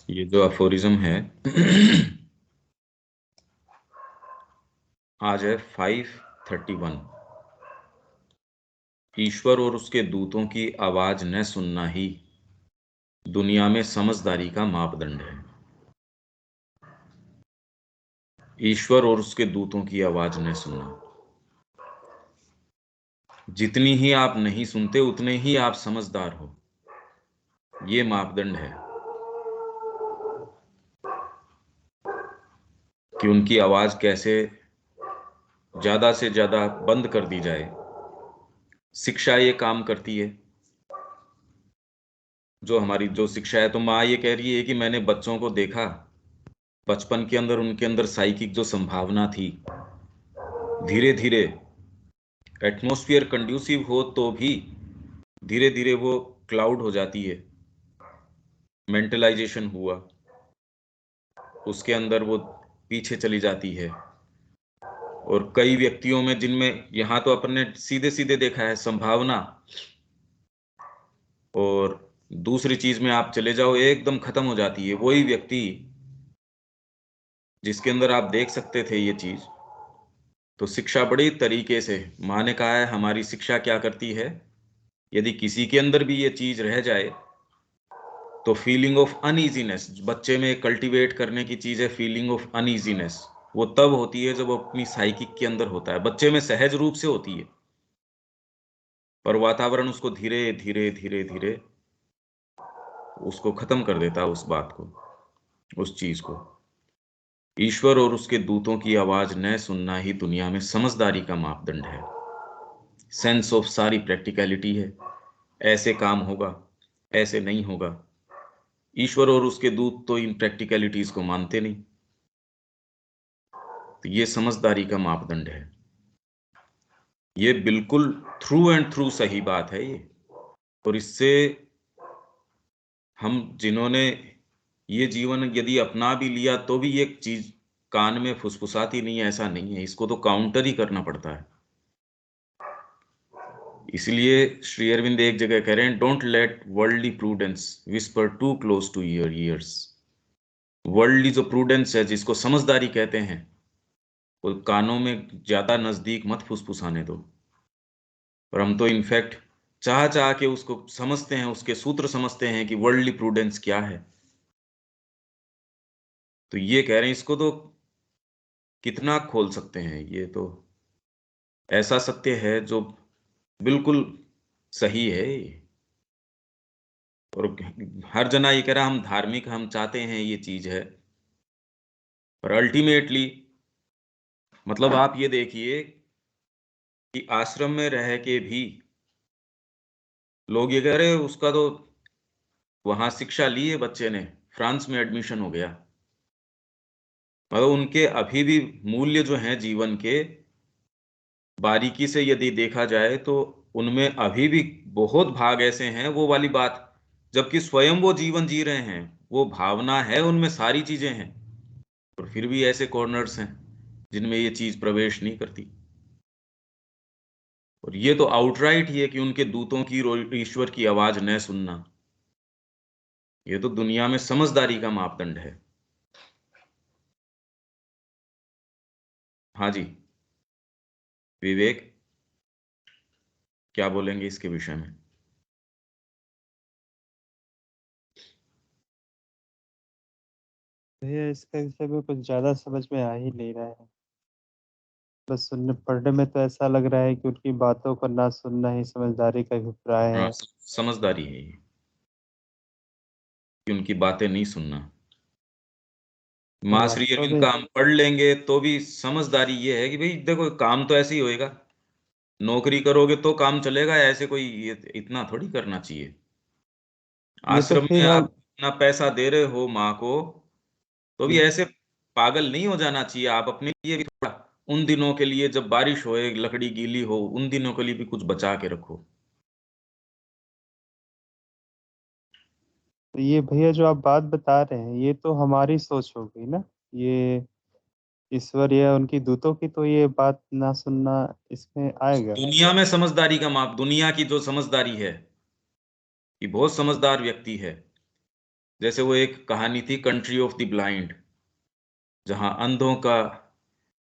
ये जो अफोरिज्म है आज है 531। ईश्वर और उसके दूतों की आवाज न सुनना ही दुनिया में समझदारी का मापदंड है। ईश्वर और उसके दूतों की आवाज न सुनना, जितनी ही आप नहीं सुनते उतने ही आप समझदार हो, ये मापदंड है कि उनकी आवाज कैसे ज्यादा से ज्यादा बंद कर दी जाए। शिक्षा ये काम करती है, जो हमारी जो शिक्षा है, तो माँ ये कह रही है कि मैंने बच्चों को देखा, बचपन के अंदर उनके अंदर साइकिक जो संभावना थी, धीरे धीरे एटमॉस्फेयर कंड्यूसिव हो तो भी धीरे धीरे वो क्लाउड हो जाती है। मेंटलाइजेशन हुआ, उसके अंदर वो पीछे चली जाती है। और कई व्यक्तियों में, जिनमें यहां तो अपन ने सीधे सीधे देखा है संभावना, और दूसरी चीज में आप चले जाओ एकदम खत्म हो जाती है। वही व्यक्ति जिसके अंदर आप देख सकते थे ये चीज, तो शिक्षा बड़ी तरीके से, माँ ने कहा है हमारी शिक्षा क्या करती है, यदि किसी के अंदर भी ये चीज रह जाए तो फीलिंग ऑफ अनईजीनेस बच्चे में कल्टीवेट करने की चीज है। फीलिंग ऑफ अनईजीनेस वो तब होती है जब वो अपनी साइकिक के अंदर होता है, बच्चे में सहज रूप से होती है, पर वातावरण उसको धीरे धीरे धीरे धीरे उसको खत्म कर देता है, उस बात को, उस चीज को। ईश्वर और उसके दूतों की आवाज न सुनना ही दुनिया में समझदारी का मापदंड है। सेंस ऑफ सारी प्रैक्टिकलिटी है, ऐसे काम होगा, ऐसे नहीं होगा। ईश्वर और उसके दूत तो इन प्रैक्टिकलिटीज को मानते नहीं, तो ये समझदारी का मापदंड है। ये बिल्कुल थ्रू एंड थ्रू सही बात है ये। और इससे हम जिन्होंने ये जीवन यदि अपना भी लिया तो भी ये चीज कान में फुसफुसाती नहीं है, ऐसा नहीं है, इसको तो काउंटर ही करना पड़ता है। इसलिए श्री अरविंद एक जगह कह रहे हैं, don't let worldly prudence whisper too close to your ears. Worldly जो प्रूडेंस है, जिसको समझदारी कहते हैं, वो कानों में ज्यादा नजदीक मत फुसफुसाने दो। और हम तो इनफैक्ट चाह चाह के उसको समझते हैं, उसके सूत्र समझते हैं कि वर्ल्डली प्रूडेंस क्या है। तो ये कह रहे हैं इसको तो कितना खोल सकते हैं, ये तो ऐसा सत्य है जो बिल्कुल सही है ये। और हर जना ये कह रहा हम धार्मिक, हम चाहते हैं ये चीज है, पर अल्टीमेटली मतलब आप ये देखिए कि आश्रम में रह के भी लोग ये कह रहे हैं उसका तो वहां शिक्षा ली है बच्चे ने, फ्रांस में एडमिशन हो गया, मतलब उनके अभी भी मूल्य जो हैं जीवन के, बारीकी से यदि देखा जाए तो उनमें अभी भी बहुत भाग ऐसे हैं, वो वाली बात, जबकि स्वयं वो जीवन जी रहे हैं, वो भावना है उनमें, सारी चीजें हैं, और फिर भी ऐसे कॉर्नर्स हैं जिनमें ये चीज प्रवेश नहीं करती। और ये तो आउटराइट ही है कि उनके दूतों की और ईश्वर की आवाज न सुनना, ये तो दुनिया में समझदारी का मापदंड है। हाँ जी, विवेक क्या बोलेंगे इसके विषय में? भैया इसका विषय में कुछ ज्यादा समझ में आ ही नहीं रहा है। बस सुनने पढ़ने में तो ऐसा लग रहा है कि उनकी बातों को ना सुनना ही समझदारी का अभिप्राय हाँ, है। समझदारी है ये, कि उनकी बातें नहीं सुनना। और माँ श्री वास्तव अरविंद में का हम पढ़ लेंगे तो भी समझदारी ये है कि भाई देखो काम तो ऐसे ही होएगा, नौकरी करोगे तो काम चलेगा, ऐसे कोई ये इतना थोड़ी करना चाहिए। ये तो आश्रम में फिर आप हम इतना पैसा दे रहे हो माँ को, तो भी ऐसे पागल नहीं हो जाना चाहिए। आप अपने लिए भी थोड़ा उन दिनों के लिए, जब बारिश होए, लकड़ी गीली हो, उन दिनों के लिए भी कुछ बचा के रखो। तो ये भैया जो आप बात बता रहे हैं ये तो हमारी सोच हो गई ना। ये ईश्वर या उनकी दूतों की तो ये बात ना सुनना इसमें आएगा। दुनिया में समझदारी का माप, दुनिया की जो समझदारी है, कि बहुत समझदार व्यक्ति है, जैसे वो एक कहानी थी कंट्री ऑफ द ब्लाइंड, जहां अंधों का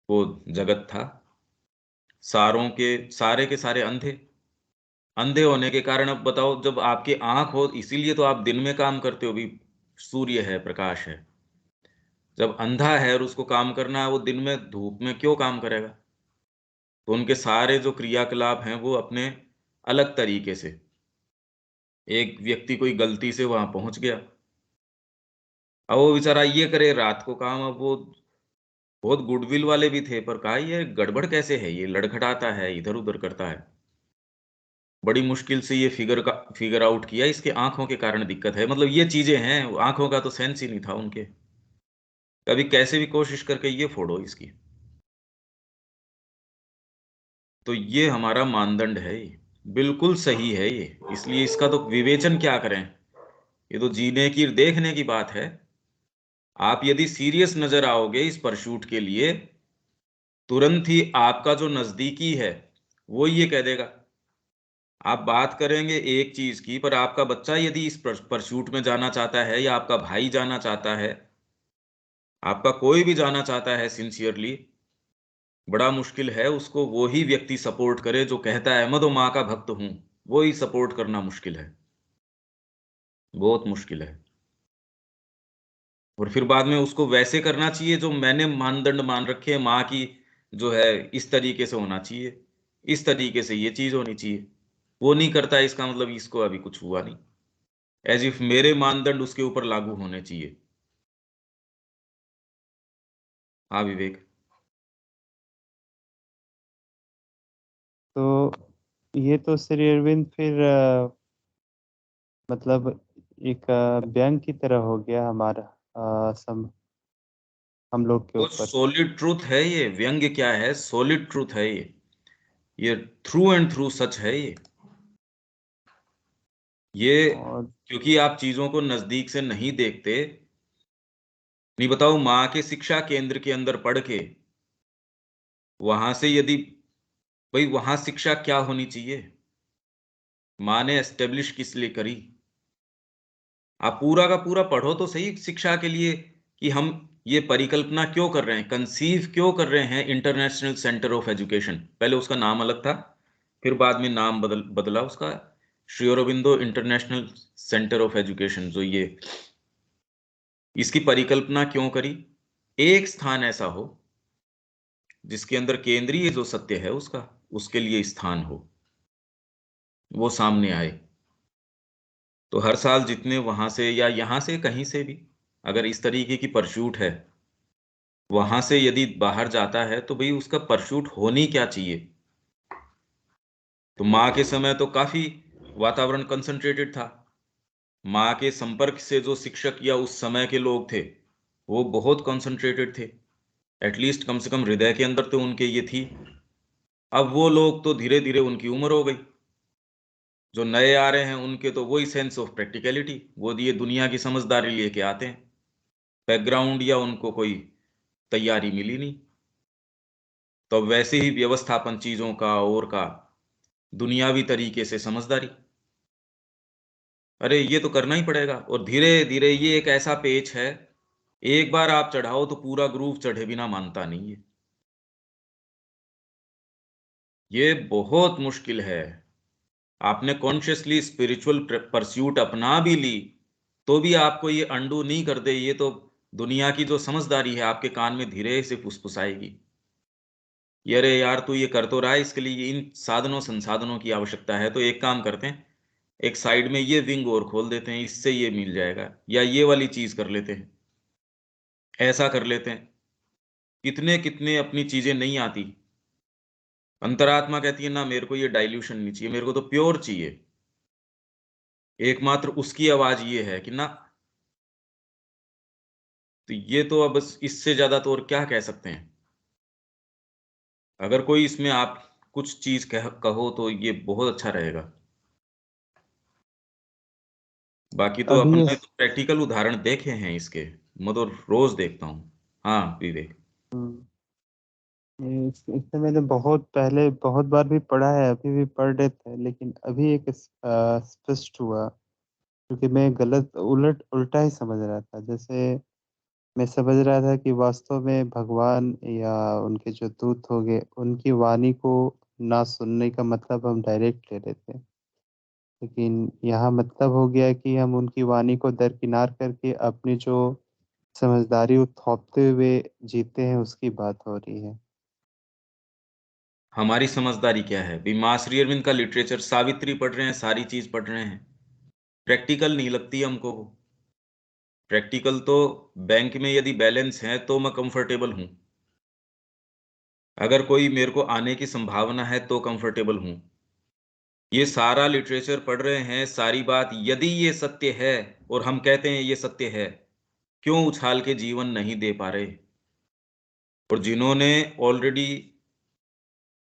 वो जगत था। सारे के सारे अंधे, अंधे होने के कारण अब बताओ, जब आपकी आंख हो, इसीलिए तो आप दिन में काम करते हो भी, सूर्य है, प्रकाश है। जब अंधा है और उसको काम करना है, वो दिन में धूप में क्यों काम करेगा? तो उनके सारे जो क्रियाकलाप हैं वो अपने अलग तरीके से, एक व्यक्ति कोई गलती से वहां पहुंच गया, अब वो बेचारा ये करे रात को काम, अब वो बहुत गुडविल वाले भी थे, पर कहा ये गड़बड़ कैसे है, ये लड़खड़ाता है, इधर उधर करता है। बड़ी मुश्किल से ये फिगर आउट किया, इसके आंखों के कारण दिक्कत है। मतलब ये चीजें हैं, आंखों का तो सेंस ही नहीं था उनके। कभी कैसे भी कोशिश करके ये फोड़ो इसकी। तो ये हमारा मानदंड है, ये बिल्कुल सही है ये, इसलिए इसका तो विवेचन क्या करें, ये तो जीने की देखने की बात है। आप यदि सीरियस नजर आओगे इस परशूट के लिए, तुरंत ही आपका जो नजदीकी है वो ये कह देगा। आप बात करेंगे एक चीज की, पर आपका बच्चा यदि इस परशूट में जाना चाहता है, या आपका भाई जाना चाहता है, आपका कोई भी जाना चाहता है सिंसियरली, बड़ा मुश्किल है उसको वो ही व्यक्ति सपोर्ट करे जो कहता है मैं तो माँ का भक्त हूं। वो ही सपोर्ट करना मुश्किल है, बहुत मुश्किल है। और फिर बाद में उसको वैसे करना चाहिए जो मैंने मानदंड मान रखे हैं माँ की, जो है इस तरीके से होना चाहिए, इस तरीके से ये चीज होनी चाहिए। वो नहीं करता है, इसका मतलब इसको अभी कुछ हुआ नहीं, एज इफ मेरे मानदंड उसके ऊपर लागू होने चाहिए। हाँ विवेक। तो ये तो श्री अरविंद फिर मतलब एक व्यंग की तरह हो गया हमारा, हम लोग के वो ऊपर। सॉलिड ट्रूथ है, ये व्यंग्य क्या है, सॉलिड ट्रूथ है ये थ्रू एंड थ्रू सच है ये। और क्योंकि आप चीजों को नजदीक से नहीं देखते। नहीं बताओ, माँ के शिक्षा केंद्र के अंदर पढ़ के, वहां से यदि, भाई वहां शिक्षा क्या होनी चाहिए, माँ ने एस्टेब्लिश किस लिए करी? आप पूरा का पूरा पढ़ो तो सही शिक्षा के लिए, कि हम ये परिकल्पना क्यों कर रहे हैं, कंसीव क्यों कर रहे हैं इंटरनेशनल सेंटर ऑफ एजुकेशन। पहले उसका नाम अलग था, फिर बाद में नाम बदला उसका, Shri Aurobindo international centre of education. जो ये इसकी परिकल्पना क्यों करी, एक स्थान ऐसा हो जिसके अंदर केंद्रीय जो सत्य है उसका, उसके लिए स्थान हो, वो सामने आए। तो हर साल जितने वहां से या यहां से कहीं से भी अगर इस तरीके की परशूट है, वहां से यदि बाहर जाता है, तो भाई उसका परशूट होनी क्या चाहिए। तो माँ के समय तो काफी वातावरण कंसंट्रेटेड था, माँ के संपर्क से जो शिक्षक या उस समय के लोग थे वो बहुत कंसंट्रेटेड थे, एटलीस्ट कम से कम हृदय के अंदर तो उनके ये थी। अब वो लोग तो धीरे धीरे उनकी उम्र हो गई, जो नए आ रहे हैं उनके तो वही सेंस ऑफ प्रैक्टिकलिटी, वो ये दुनिया की समझदारी लेके आते हैं, बैकग्राउंड या उनको कोई तैयारी मिली नहीं। तो अब वैसे ही व्यवस्थापन चीजों का और का, दुनियावी तरीके से समझदारी, अरे ये तो करना ही पड़ेगा। और धीरे धीरे ये एक ऐसा पेच है, एक बार आप चढ़ाओ तो पूरा ग्रुप चढ़े बिना मानता नहीं है। ये बहुत मुश्किल है। आपने कॉन्शियसली स्पिरिचुअल परस्यूट अपना भी ली, तो भी आपको ये अंडू नहीं कर दे, ये तो दुनिया की जो समझदारी है आपके कान में धीरे से फुसफुसाएगी, ये अरे यार तू ये कर तो रहा है, इसके लिए इन साधनों संसाधनों की आवश्यकता है, तो एक काम करते हैं, एक साइड में ये विंग और खोल देते हैं, इससे ये मिल जाएगा, या ये वाली चीज कर लेते हैं, ऐसा कर लेते हैं। कितने कितने अपनी चीजें नहीं आती, अंतरात्मा कहती है ना मेरे को ये डाइल्यूशन नहीं चाहिए, मेरे को तो प्योर चाहिए। एकमात्र उसकी आवाज ये है कि ना, तो ये तो अब बस इससे ज्यादा तो और क्या कह सकते हैं। अगर कोई इसमें आप कुछ चीज कहो तो ये बहुत अच्छा रहेगा। बाकी तो अभी अपने तो प्रैक्टिकल उदाहरण देखे हैं इसके, मैं तो रोज देखता हूँ। हाँ विवेक। इससे मैंने बहुत पहले बहुत बार भी पढ़ा है, अभी भी पढ़ लेते हैं, लेकिन अभी एक स्पष्ट हुआ क्योंकि मैं गलत उल्टा ही समझ रहा था। जैसे मैं समझ रहा था कि वास्तव में भगवान या उनके जो दूत हो गए, उनकी वाणी को ना सुनने का मतलब हम डायरेक्ट ले लेते हैं। लेकिन यहाँ मतलब हो गया कि हम उनकी वाणी को दरकिनार करके अपनी जो समझदारी वो थोपते हुए जीते हैं, उसकी बात हो रही है। हमारी समझदारी क्या है? भी माँ श्री अरविंद का लिटरेचर, सावित्री पढ़ रहे हैं, सारी चीज पढ़ रहे हैं, प्रैक्टिकल नहीं लगती हमको। प्रैक्टिकल तो बैंक में यदि बैलेंस है तो मैं कंफर्टेबल हूं, अगर कोई मेरे को आने की संभावना है तो कंफर्टेबल हूं। ये सारा लिटरेचर पढ़ रहे हैं, सारी बात यदि ये सत्य है और हम कहते हैं ये सत्य है, क्यों उछाल के जीवन नहीं दे पा रहे? और जिन्होंने ऑलरेडी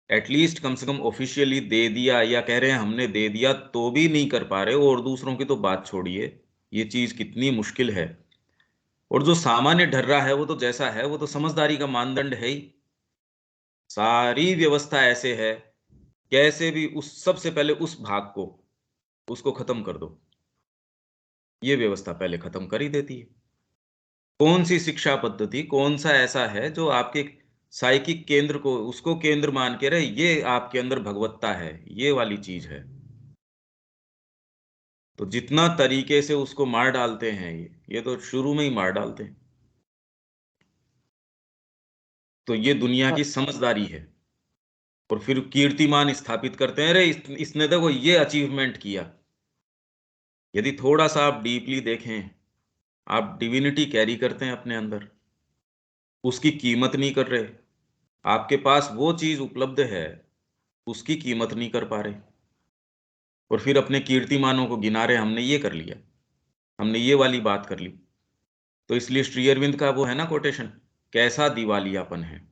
एटलीस्ट कम से कम ऑफिशियली दे दिया या कह रहे हैं हमने दे दिया, तो भी नहीं कर पा रहे, और दूसरों की तो बात छोड़िए, ये चीज कितनी मुश्किल है। और जो सामान्य ढर्रा है वो तो जैसा है, वो तो समझदारी का मानदंड है ही। सारी व्यवस्था ऐसे है, कैसे भी उस सबसे पहले उस भाग को, उसको खत्म कर दो, ये व्यवस्था पहले खत्म कर ही देती है। कौन सी शिक्षा पद्धति, कौन सा ऐसा है जो आपके साइकिक केंद्र को, उसको केंद्र मान के रहे, ये आपके अंदर भगवत्ता है, ये वाली चीज है। तो जितना तरीके से उसको मार डालते हैं, ये तो शुरू में ही मार डालते हैं। तो ये दुनिया हाँ, की समझदारी है। और फिर कीर्तिमान स्थापित करते हैं, अरे इसने देखो ये अचीवमेंट किया। यदि थोड़ा सा आप डीपली देखें, आप डिविनिटी कैरी करते हैं अपने अंदर, उसकी कीमत नहीं कर रहे, आपके पास वो चीज उपलब्ध है, उसकी कीमत नहीं कर पा रहे, और फिर अपने कीर्तिमानों को गिना रहे, हमने ये कर लिया, हमने ये वाली बात कर ली। तो इसलिए श्री अरविंद का वो है ना कोटेशन, कैसा दिवालियापन है।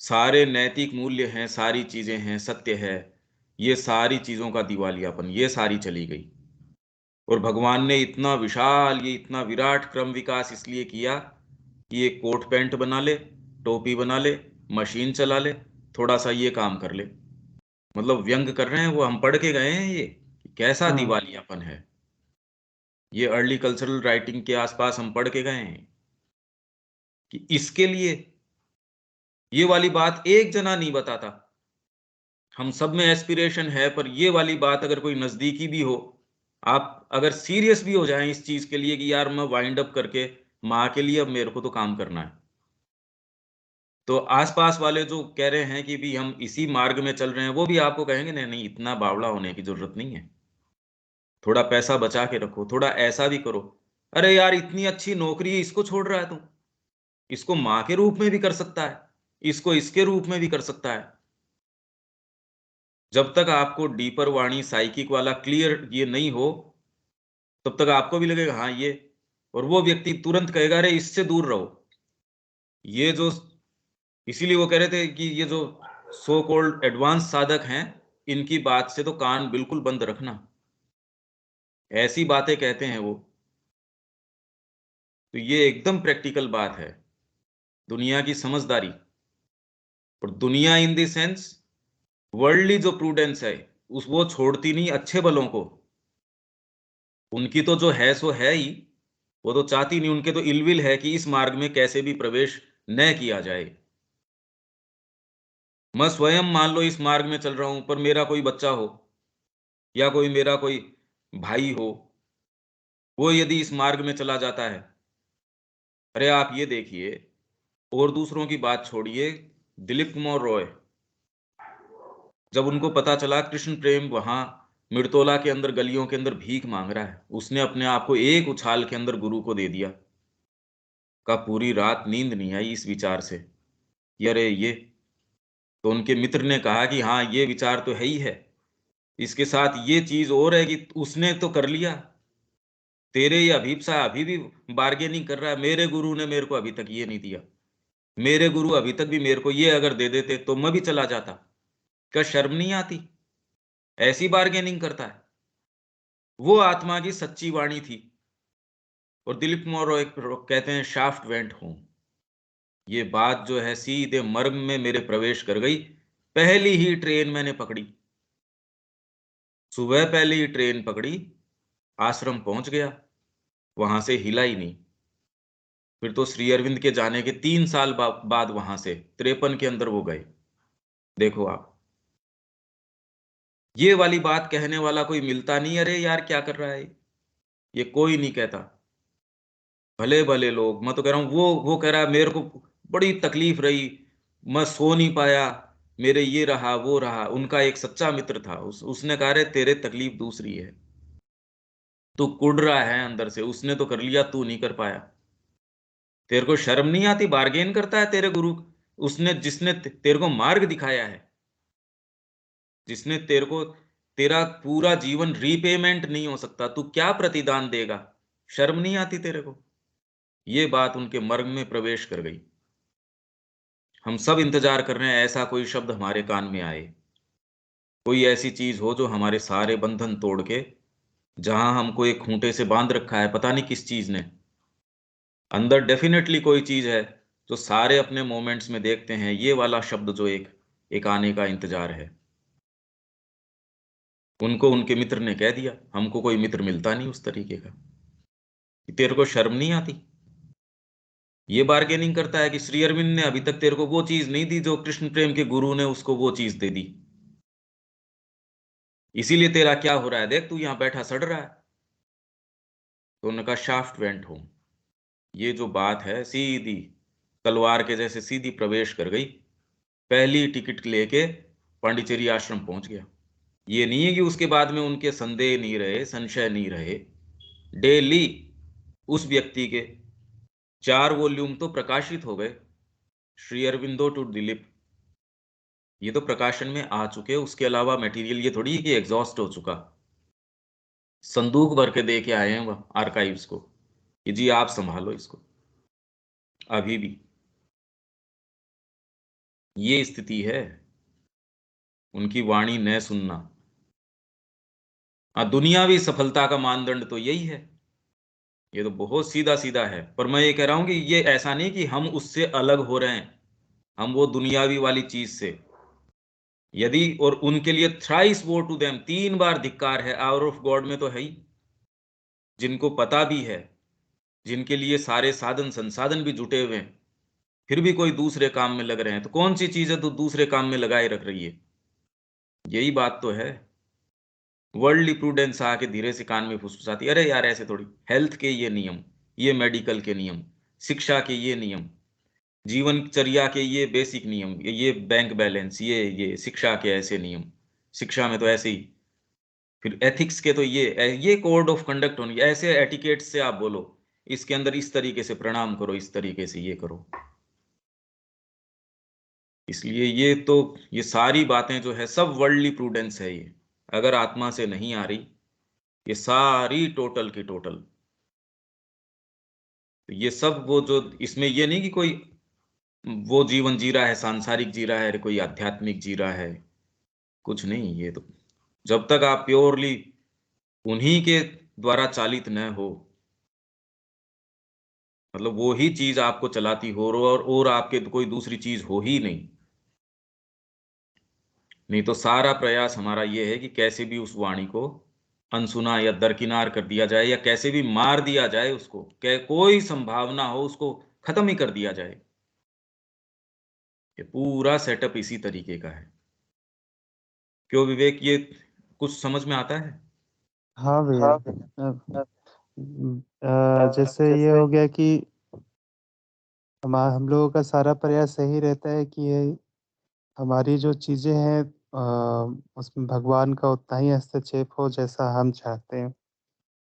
सारे नैतिक मूल्य हैं, सारी चीजें हैं, सत्य है, ये सारी चीजों का दिवालियापन, ये सारी चली गई। और भगवान ने इतना विशाल, ये इतना विराट क्रम विकास इसलिए किया कि ये कोट पैंट बना ले, टोपी बना ले, मशीन चला ले, थोड़ा सा ये काम कर ले। मतलब व्यंग कर रहे हैं वो, हम पढ़ के गए हैं ये कि कैसा हाँ, दिवालियापन है। ये अर्ली कल्चरल राइटिंग के आसपास हम पढ़ के गए हैं कि इसके लिए ये वाली बात एक जना नहीं बताता। हम सब में एस्पिरेशन है, पर ये वाली बात अगर कोई नजदीकी भी हो, आप अगर सीरियस भी हो जाएं इस चीज के लिए कि यार मैं वाइंड अप करके माँ के लिए अब मेरे को तो काम करना है, तो आसपास वाले जो कह रहे हैं कि भी हम इसी मार्ग में चल रहे हैं, वो भी आपको कहेंगे नहीं नहीं, इतना बावला होने की जरूरत नहीं है, थोड़ा पैसा बचा के रखो, थोड़ा ऐसा भी करो। अरे यार इतनी अच्छी नौकरी है, इसको छोड़ रहा है तू, इसको माँ के रूप में भी कर सकता है, इसको इसके रूप में भी कर सकता है। जब तक आपको डीपर वाणी साइकिक वाला क्लियर ये नहीं हो, तब तक आपको भी लगेगा हाँ ये, और वो व्यक्ति तुरंत कहेगा अरे इससे दूर रहो। ये जो, इसीलिए वो कह रहे थे कि ये जो सो कॉल्ड एडवांस साधक हैं, इनकी बात से तो कान बिल्कुल बंद रखना, ऐसी बातें कहते हैं वो। तो ये एकदम प्रैक्टिकल बात है, दुनिया की समझदारी। और दुनिया इन द सेंस वर्ल्डली जो प्रूडेंस है, उस वो छोड़ती नहीं अच्छे बलों को। उनकी तो जो है सो है ही, वो तो चाहती नहीं, उनके तो इलविल है कि इस मार्ग में कैसे भी प्रवेश न किया जाए। मैं स्वयं मान लो इस मार्ग में चल रहा हूं, पर मेरा कोई बच्चा हो या कोई मेरा कोई भाई हो, वो यदि इस मार्ग में चला जाता है, अरे आप ये देखिए, और दूसरों की बात छोड़िए, दिलीप कुमार रॉय, जब उनको पता चला कृष्ण प्रेम वहां मिर्तोला के अंदर गलियों के अंदर भीख मांग रहा है, उसने अपने आप को एक उछाल के अंदर गुरु को दे दिया। का पूरी रात नींद नहीं आई इस विचार से कि अरे ये, तो उनके मित्र ने कहा कि हाँ ये विचार तो है ही है, इसके साथ ये चीज और है कि उसने तो कर लिया, तेरे ये अभीपसा अभी भी बार्गेनिंग कर रहा है, मेरे गुरु ने मेरे को अभी तक ये नहीं दिया, मेरे गुरु अभी तक भी मेरे को ये अगर दे देते तो मैं भी चला जाता। क्या शर्म नहीं आती? ऐसी बार्गेनिंग करता है। वो आत्मा की सच्ची वाणी थी। और दिलीप कुमार रॉय कहते हैं शाफ्ट वेंट होम, ये बात जो है सीधे मर्म में मेरे प्रवेश कर गई। पहली ही ट्रेन मैंने पकड़ी, सुबह पहली ही ट्रेन पकड़ी, आश्रम पहुंच गया, वहां से हिला ही नहीं। फिर तो श्री अरविंद के जाने के 3 साल बाद वहां से 53 के अंदर वो गए। देखो आप, ये वाली बात कहने वाला कोई मिलता नहीं, अरे यार क्या कर रहा है, ये कोई नहीं कहता। भले भले लोग, मैं तो कह रहा हूं, वो कह रहा है मेरे को बड़ी तकलीफ रही, मैं सो नहीं पाया, मेरे ये रहा वो रहा। उनका एक सच्चा मित्र था, उसने कहा रे तेरे तकलीफ दूसरी है, तू कुड़ रहा है अंदर से, उसने तो कर लिया, तू नहीं कर पाया। तेरे को शर्म नहीं आती, बार्गेन करता है तेरे गुरु, उसने जिसने तेरे को मार्ग दिखाया है, जिसने तेरे को, तेरा पूरा जीवन रीपेमेंट नहीं हो सकता, तू क्या प्रतिदान देगा, शर्म नहीं आती तेरे को। ये बात उनके मर्म में प्रवेश कर गई। हम सब इंतजार कर रहे हैं ऐसा कोई शब्द हमारे कान में आए, कोई ऐसी चीज हो जो हमारे सारे बंधन तोड़ के, जहां हमको एक खूंटे से बांध रखा है पता नहीं किस चीज ने, अंदर डेफिनेटली कोई चीज है जो सारे अपने मोमेंट्स में देखते हैं ये वाला शब्द जो एक एक आने का इंतजार है। उनको उनके मित्र ने कह दिया, हमको कोई मित्र मिलता नहीं उस तरीके का, कि तेरे को शर्म नहीं आती। ये बार्गेनिंग करता है कि श्री अरविंद ने अभी तक तेरे को वो चीज नहीं दी जो कृष्ण प्रेम के गुरु ने उसको वो चीज दे दी, इसीलिए तेरा क्या हो रहा है, देख तू यहां बैठा सड़ रहा है। तो उनका शाफ्ट वेंट होम, ये जो बात है सीधी तलवार के जैसे सीधी प्रवेश कर गई। पहली टिकट लेके पांडिचेरी आश्रम पहुंच गया। ये नहीं है कि उसके बाद में उनके संदेह नहीं रहे, संशय नहीं रहे। डेली उस व्यक्ति के 4 वॉल्यूम तो प्रकाशित हो गए, श्री अरविंदो टू दिलीप, ये तो प्रकाशन में आ चुके। उसके अलावा मटेरियल ये थोड़ी है कि एग्जॉस्ट हो चुका, संदूक भर के दे के आए हैं वह आर्काइव्स को कि जी आप संभालो इसको। अभी भी ये स्थिति है, उनकी वाणी न सुनना। दुनियावी सफलता का मानदंड तो यही है, ये तो बहुत सीधा सीधा है। पर मैं ये कह रहा हूं कि ये ऐसा नहीं कि हम उससे अलग हो रहे हैं, हम वो दुनियावी वाली चीज से, यदि, और उनके लिए थ्राइस वो टू देम, 3 बार धिक्कार है, आवर ऑफ गॉड में तो है ही, जिनको पता भी है, जिनके लिए सारे साधन संसाधन भी जुटे हुए हैं, फिर भी कोई दूसरे काम में लग रहे हैं, तो कौन सी चीज है तो दूसरे काम में लगाए रख रही है, यही बात तो है। वर्ल्डली प्रूडेंस आके धीरे से कान में फुसफुसाती, अरे यार ऐसे थोड़ी, हेल्थ के ये नियम, ये मेडिकल के नियम, शिक्षा के ये नियम, जीवनचर्या के ये बेसिक नियम, ये बैंक बैलेंस, ये शिक्षा के ऐसे नियम, शिक्षा में तो ऐसे ही, फिर एथिक्स के तो ये कोड ऑफ कंडक्ट होनी, ऐसे एटिकेट से आप बोलो, इसके अंदर इस तरीके से प्रणाम करो, इस तरीके से ये करो। इसलिए ये सारी बातें जो है सब वर्ल्डली प्रूडेंस है ये, अगर आत्मा से नहीं आ रही, ये सारी टोटल की टोटल, तो ये सब वो जो इसमें ये नहीं कि कोई वो जीवन जी रहा है, सांसारिक जी रहा है, कोई आध्यात्मिक जी रहा है, कुछ नहीं। ये तो जब तक आप प्योरली उन्हीं के द्वारा चालित न हो, मतलब वो ही चीज आपको चलाती हो, और आपके तो कोई दूसरी चीज हो ही नहीं, नहीं तो सारा प्रयास हमारा ये है कि कैसे भी उस वाणी को अनसुना या दरकिनार कर दिया जाए, या कैसे भी मार दिया जाए उसको, कोई संभावना हो उसको खत्म ही कर दिया जाए। ये पूरा सेटअप इसी तरीके का है। क्यों विवेक, ये कुछ समझ में आता है? हाँ भैया। हाँ जैसे ये हो गया कि हम लोगों का सारा प्रयास यही रहता है कि ये हमारी जो चीज़ें हैं उसमें भगवान का उतना ही हस्तक्षेप हो जैसा हम चाहते हैं,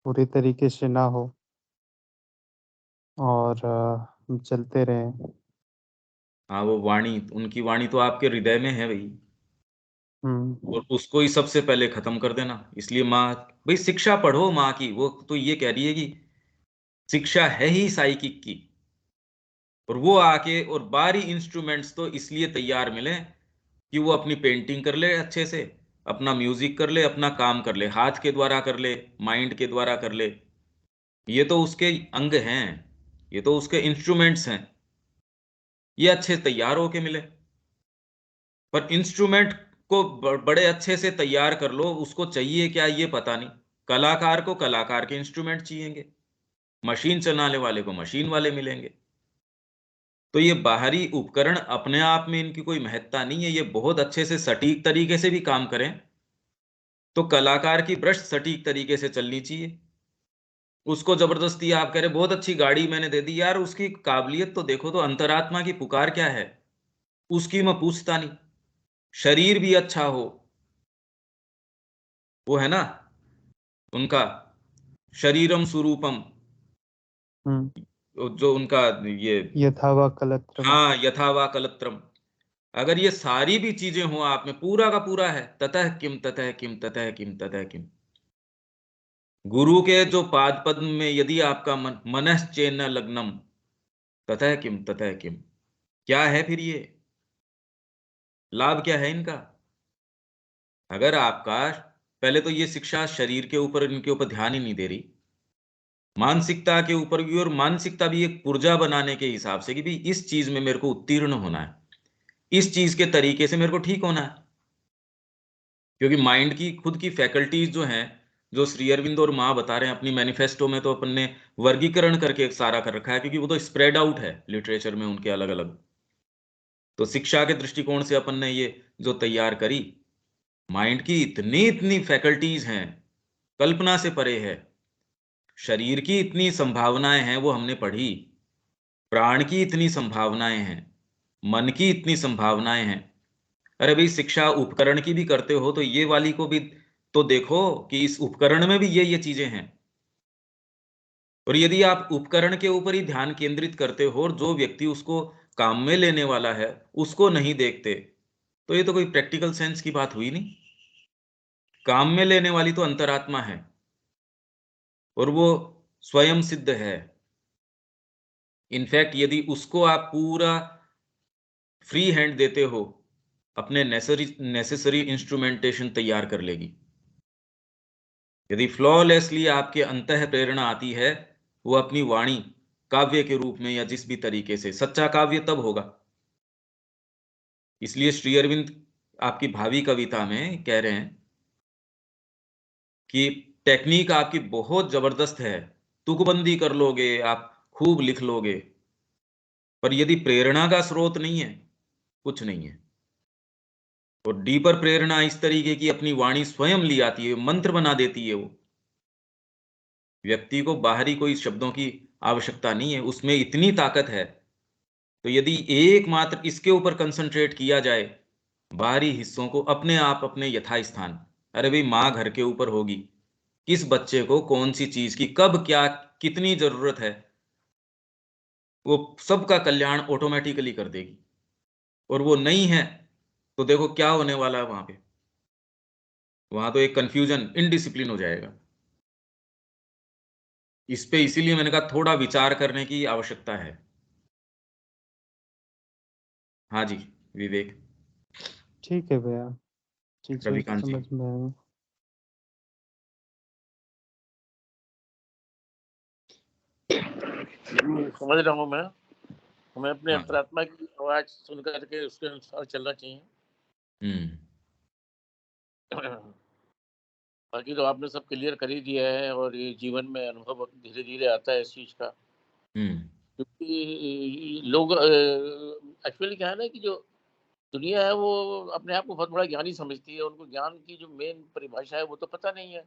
पूरी तरीके से ना हो, और हम चलते रहें। हाँ, वो वाणी, उनकी वाणी तो आपके हृदय में है भाई, हुँ। और उसको ही सबसे पहले खत्म कर देना। इसलिए माँ, भाई शिक्षा पढ़ो माँ की, वो तो ये कह रही है कि शिक्षा है ही साइकिक की, और वो आके और बारी इंस्ट्रूमेंट्स तो इसलिए तैयार मिले कि वो अपनी पेंटिंग कर ले अच्छे से, अपना म्यूजिक कर ले, अपना काम कर ले, हाथ के द्वारा कर ले, माइंड के द्वारा कर ले, ये तो उसके अंग हैं, ये तो उसके इंस्ट्रूमेंट्स हैं, ये अच्छे तैयार होके मिले। पर इंस्ट्रूमेंट को बड़े अच्छे से तैयार कर लो, उसको चाहिए क्या ये पता नहीं, कलाकार को कलाकार के इंस्ट्रूमेंट चाहिएंगे, मशीन चलाने वाले को मशीन वाले मिलेंगे। तो ये बाहरी उपकरण अपने आप में इनकी कोई महत्ता नहीं है, ये बहुत अच्छे से सटीक तरीके से भी काम करें तो कलाकार की ब्रश सटीक तरीके से चलनी चाहिए। उसको जबरदस्ती आप कह रहे बहुत अच्छी गाड़ी मैंने दे दी, यार उसकी काबिलियत तो देखो, तो अंतरात्मा की पुकार क्या है उसकी मैं पूछता नहीं। शरीर भी अच्छा हो, वो है ना उनका शरीरम स्वरूपम, जो उनका ये यथा वा कलत्रम। हाँ यथा वा कलत्रम। अगर ये सारी भी चीजें हो आप में, पूरा का पूरा है, ततः किम ततः किम ततः किम ततः किम। गुरु के जो पाद पद्म में यदि आपका मन मनश्चेन्न लग्नम ततः किम ततः किम, क्या है फिर ये लाभ, क्या है इनका? अगर आपका पहले तो ये शिक्षा शरीर के ऊपर, इनके ऊपर ध्यान ही नहीं दे रही, मानसिकता के ऊपर भी, और मानसिकता भी एक पुर्जा बनाने के हिसाब से कि भी इस चीज में मेरे को उत्तीर्ण होना है, इस चीज के तरीके से मेरे को ठीक होना है। क्योंकि माइंड की खुद की फैकल्टीज जो हैं, जो श्री अरविंद और माँ बता रहे हैं अपनी मैनिफेस्टो में, तो अपन ने वर्गीकरण करके सारा कर रखा है, क्योंकि वो तो स्प्रेड आउट है लिटरेचर में उनके अलग अलग। तो शिक्षा के दृष्टिकोण से अपन ने ये जो तैयार करी, माइंड की इतनी इतनी फैकल्टीज हैं, कल्पना से परे है। शरीर की इतनी संभावनाएं हैं वो हमने पढ़ी, प्राण की इतनी संभावनाएं हैं, मन की इतनी संभावनाएं हैं। अरे भाई शिक्षा उपकरण की भी करते हो तो ये वाली को भी तो देखो कि इस उपकरण में भी ये चीजें हैं। और यदि आप उपकरण के ऊपर ही ध्यान केंद्रित करते हो और जो व्यक्ति उसको काम में लेने वाला है उसको नहीं देखते, तो ये तो कोई प्रैक्टिकल सेंस की बात हुई नहीं। काम में लेने वाली तो अंतरात्मा है और वो स्वयं सिद्ध है। इनफैक्ट यदि उसको आप पूरा फ्री हैंड देते हो, अपने नेसेसरी इंस्ट्रूमेंटेशन तैयार कर लेगी। यदि फ्लॉलेसली आपके अंतः प्रेरणा आती है, वो अपनी वाणी काव्य के रूप में या जिस भी तरीके से, सच्चा काव्य तब होगा। इसलिए श्री अरविंद आपकी भावी कविता में कह रहे हैं कि टेक्निक आपकी बहुत जबरदस्त है, तुकबंदी कर लोगे आप, खूब लिख लोगे, पर यदि प्रेरणा का स्रोत नहीं है, कुछ नहीं है। और डीपर प्रेरणा इस तरीके की अपनी वाणी स्वयं ली आती है, मंत्र बना देती है वो। व्यक्ति को बाहरी कोई शब्दों की आवश्यकता नहीं है, उसमें इतनी ताकत है। तो यदि एकमात्र इसके ऊपर कंसंट्रेट किया जाए, बाहरी हिस्सों को अपने आप अपने यथा स्थान, अरे भाई माँ घर के ऊपर होगी, किस बच्चे को कौन सी चीज की कब क्या कितनी जरूरत है, वो सबका कल्याण ऑटोमेटिकली कर देगी। और वो नहीं है तो देखो क्या होने वाला है वहां पे, वहां तो एक कंफ्यूजन, इनडिसिप्लिन हो जाएगा। इस पे इसीलिए मैंने कहा थोड़ा विचार करने की आवश्यकता है। हाँ जी विवेक। ठीक है भैया, ठीक है, रविकांत जी। समझ में आया। समझ रहा हूँ मैं, हमें अपने हाँ। अंतरात्मा की आवाज सुन करके उसके अनुसार चलना चाहिए। बाकी तो आपने सब क्लियर कर ही दिया है, और ये जीवन में अनुभव धीरे धीरे आता है इस चीज का। क्योंकि लोग एक्चुअली क्या है ना कि जो दुनिया है वो अपने आप को बहुत बड़ा ज्ञानी समझती है, उनको ज्ञान की जो मेन परिभाषा है वो तो पता नहीं है,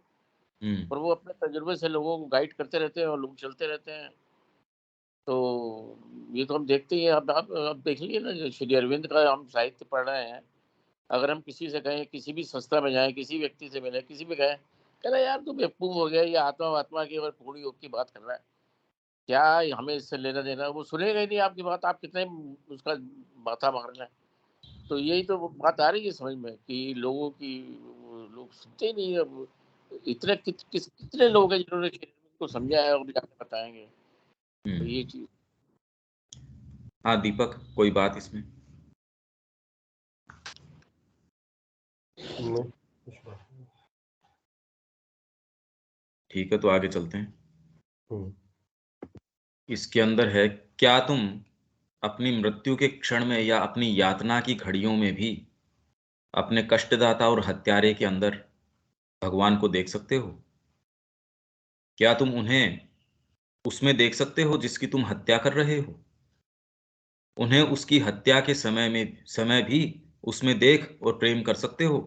पर वो अपने तजुर्बे से लोगों को गाइड करते रहते हैं और लोग चलते रहते हैं। तो ये तो हम देखते ही हैं। अब देख लीजिए ना, जो श्री अरविंद का हम साहित्य पढ़ रहे हैं, अगर हम किसी से कहें, किसी भी संस्था में जाएं, किसी व्यक्ति से मिले, किसी भी कहें, कह रहा यार तू बेवकूफ हो गया, ये आत्मा की और पूर्ण योग की बात कर रहा है, क्या हमें इससे लेना देना, वो सुनेगा ही नहीं आपकी बात, आप कितने उसका माथा मार रहे हैं। तो यही तो बात आ रही है समझ में कि लोगों की, लोग सुनते ही नहीं। अब इतने कितने लोग हैं जिन्होंने को समझा है और जाके बताएंगे, तो ये चीज। हाँ दीपक, कोई बात इसमें? ठीक है, तो आगे चलते हैं। इसके अंदर है, क्या तुम अपनी मृत्यु के क्षण में या अपनी यातना की घड़ियों में भी अपने कष्टदाता और हत्यारे के अंदर भगवान को देख सकते हो? क्या तुम उन्हें उसमें देख सकते हो जिसकी तुम हत्या कर रहे हो? उन्हें उसकी हत्या के समय भी उसमें देख और प्रेम कर सकते हो?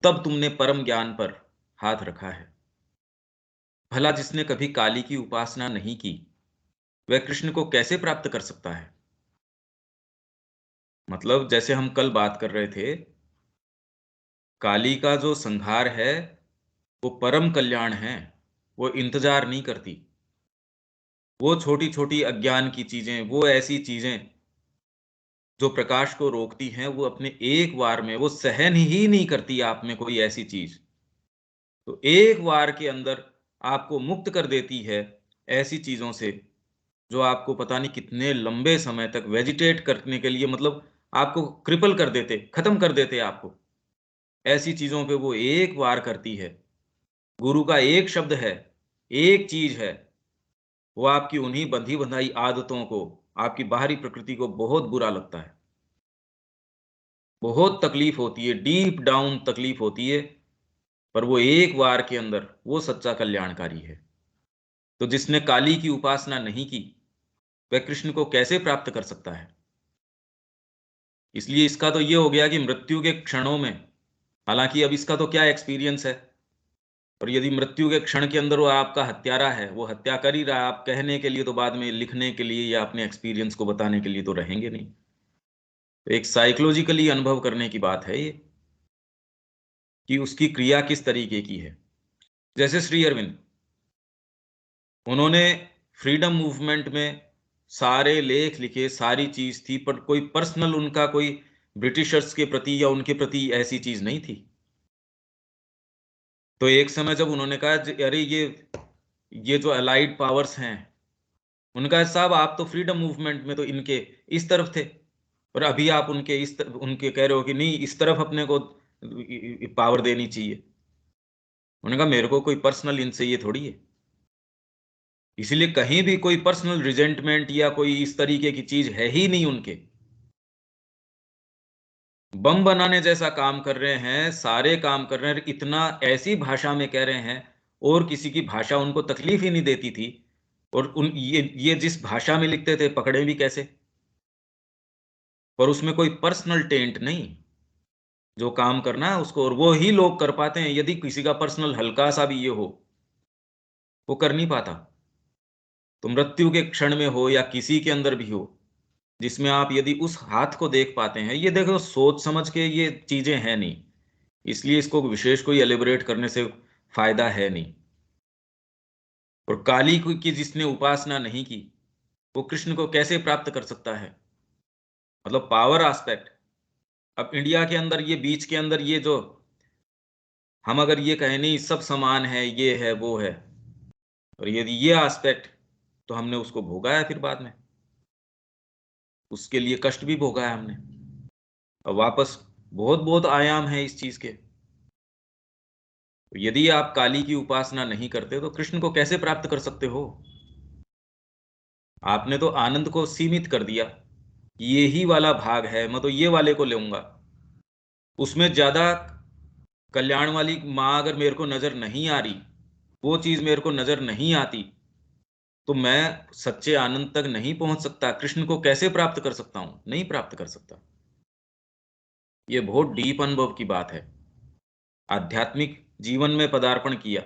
तब तुमने परम ज्ञान पर हाथ रखा है। भला जिसने कभी काली की उपासना नहीं की, वह कृष्ण को कैसे प्राप्त कर सकता है? मतलब जैसे हम कल बात कर रहे थे, काली का जो संहार है वो परम कल्याण है, वो इंतजार नहीं करती। वो छोटी छोटी अज्ञान की चीजें, वो ऐसी चीजें जो प्रकाश को रोकती हैं, वो अपने एक वार में वो सहन ही नहीं करती आप में कोई ऐसी चीज, तो एक वार के अंदर आपको मुक्त कर देती है ऐसी चीजों से जो आपको पता नहीं कितने लंबे समय तक वेजिटेट करने के लिए, मतलब आपको क्रिपल कर देते, खत्म कर देते आपको। ऐसी चीजों पे वो एक वार करती है। गुरु का एक शब्द है, एक चीज है, वो आपकी उन्हीं बंधी बंधाई आदतों को, आपकी बाहरी प्रकृति को बहुत बुरा लगता है, बहुत तकलीफ होती है, डीप डाउन तकलीफ होती है, पर वो एक वार के अंदर वो सच्चा कल्याणकारी है। तो जिसने काली की उपासना नहीं की, वह कृष्ण को कैसे प्राप्त कर सकता है? इसलिए इसका तो ये हो गया कि मृत्यु के क्षणों में, हालांकि अब इसका तो क्या एक्सपीरियंस है, और यदि मृत्यु के क्षण के अंदर वो आपका हत्यारा है, वो हत्या कर ही रहा है, आप कहने के लिए तो बाद में लिखने के लिए या अपने एक्सपीरियंस को बताने के लिए तो रहेंगे नहीं। तो एक साइकोलॉजिकली अनुभव करने की बात है ये, कि उसकी क्रिया किस तरीके की है। जैसे श्री अरविंद, उन्होंने फ्रीडम मूवमेंट में सारे लेख लिखे, सारी चीज थी, पर कोई पर्सनल उनका कोई ब्रिटिशर्स के प्रति या उनके प्रति ऐसी चीज नहीं थी। तो एक समय जब उन्होंने कहा अरे ये जो अलाइड पावर्स हैं, उनका साहब आप तो फ्रीडम मूवमेंट में तो इनके इस तरफ थे, और अभी आप उनके उनके कह रहे हो कि नहीं इस तरफ अपने को पावर देनी चाहिए। उन्होंने कहा मेरे को कोई पर्सनल इनसे ये थोड़ी है, इसीलिए कहीं भी कोई पर्सनल रिजेंटमेंट या कोई इस तरीके की चीज है ही नहीं उनके। बम बनाने जैसा काम कर रहे हैं, सारे काम कर रहे हैं, इतना ऐसी भाषा में कह रहे हैं, और किसी की भाषा उनको तकलीफ ही नहीं देती थी, और ये जिस भाषा में लिखते थे पकड़े भी कैसे, पर उसमें कोई पर्सनल टेंट नहीं। जो काम करना है उसको, और वो ही लोग कर पाते हैं। यदि किसी का पर्सनल हल्का सा भी ये हो, वो कर नहीं पाता। तो मृत्यु के क्षण में हो या किसी के अंदर भी हो, जिसमें आप यदि उस हाथ को देख पाते हैं, ये देखो सोच समझ के ये चीजें हैं नहीं, इसलिए इसको विशेष कोई एलिब्रेट करने से फायदा है नहीं। और काली की जिसने उपासना नहीं की, वो कृष्ण को कैसे प्राप्त कर सकता है? मतलब पावर एस्पेक्ट। अब इंडिया के अंदर ये बीच के अंदर ये जो हम अगर ये कहें नहीं सब समान है, ये है वो है, और यदि ये एस्पेक्ट, तो हमने उसको भोगा है, फिर बाद में उसके लिए कष्ट भी भोगा है हमने। अब वापस बहुत बहुत आयाम है इस चीज के। तो यदि आप काली की उपासना नहीं करते तो कृष्ण को कैसे प्राप्त कर सकते हो? आपने तो आनंद को सीमित कर दिया, ये ही वाला भाग है, मैं तो ये वाले को लूंगा। उसमें ज्यादा कल्याण वाली माँ अगर मेरे को नजर नहीं आ रही, वो चीज मेरे को नजर नहीं आती, तो मैं सच्चे आनंद तक नहीं पहुंच सकता। कृष्ण को कैसे प्राप्त कर सकता हूं? नहीं प्राप्त कर सकता। ये बहुत डीप अनुभव की बात है। आध्यात्मिक जीवन में पदार्पण किया,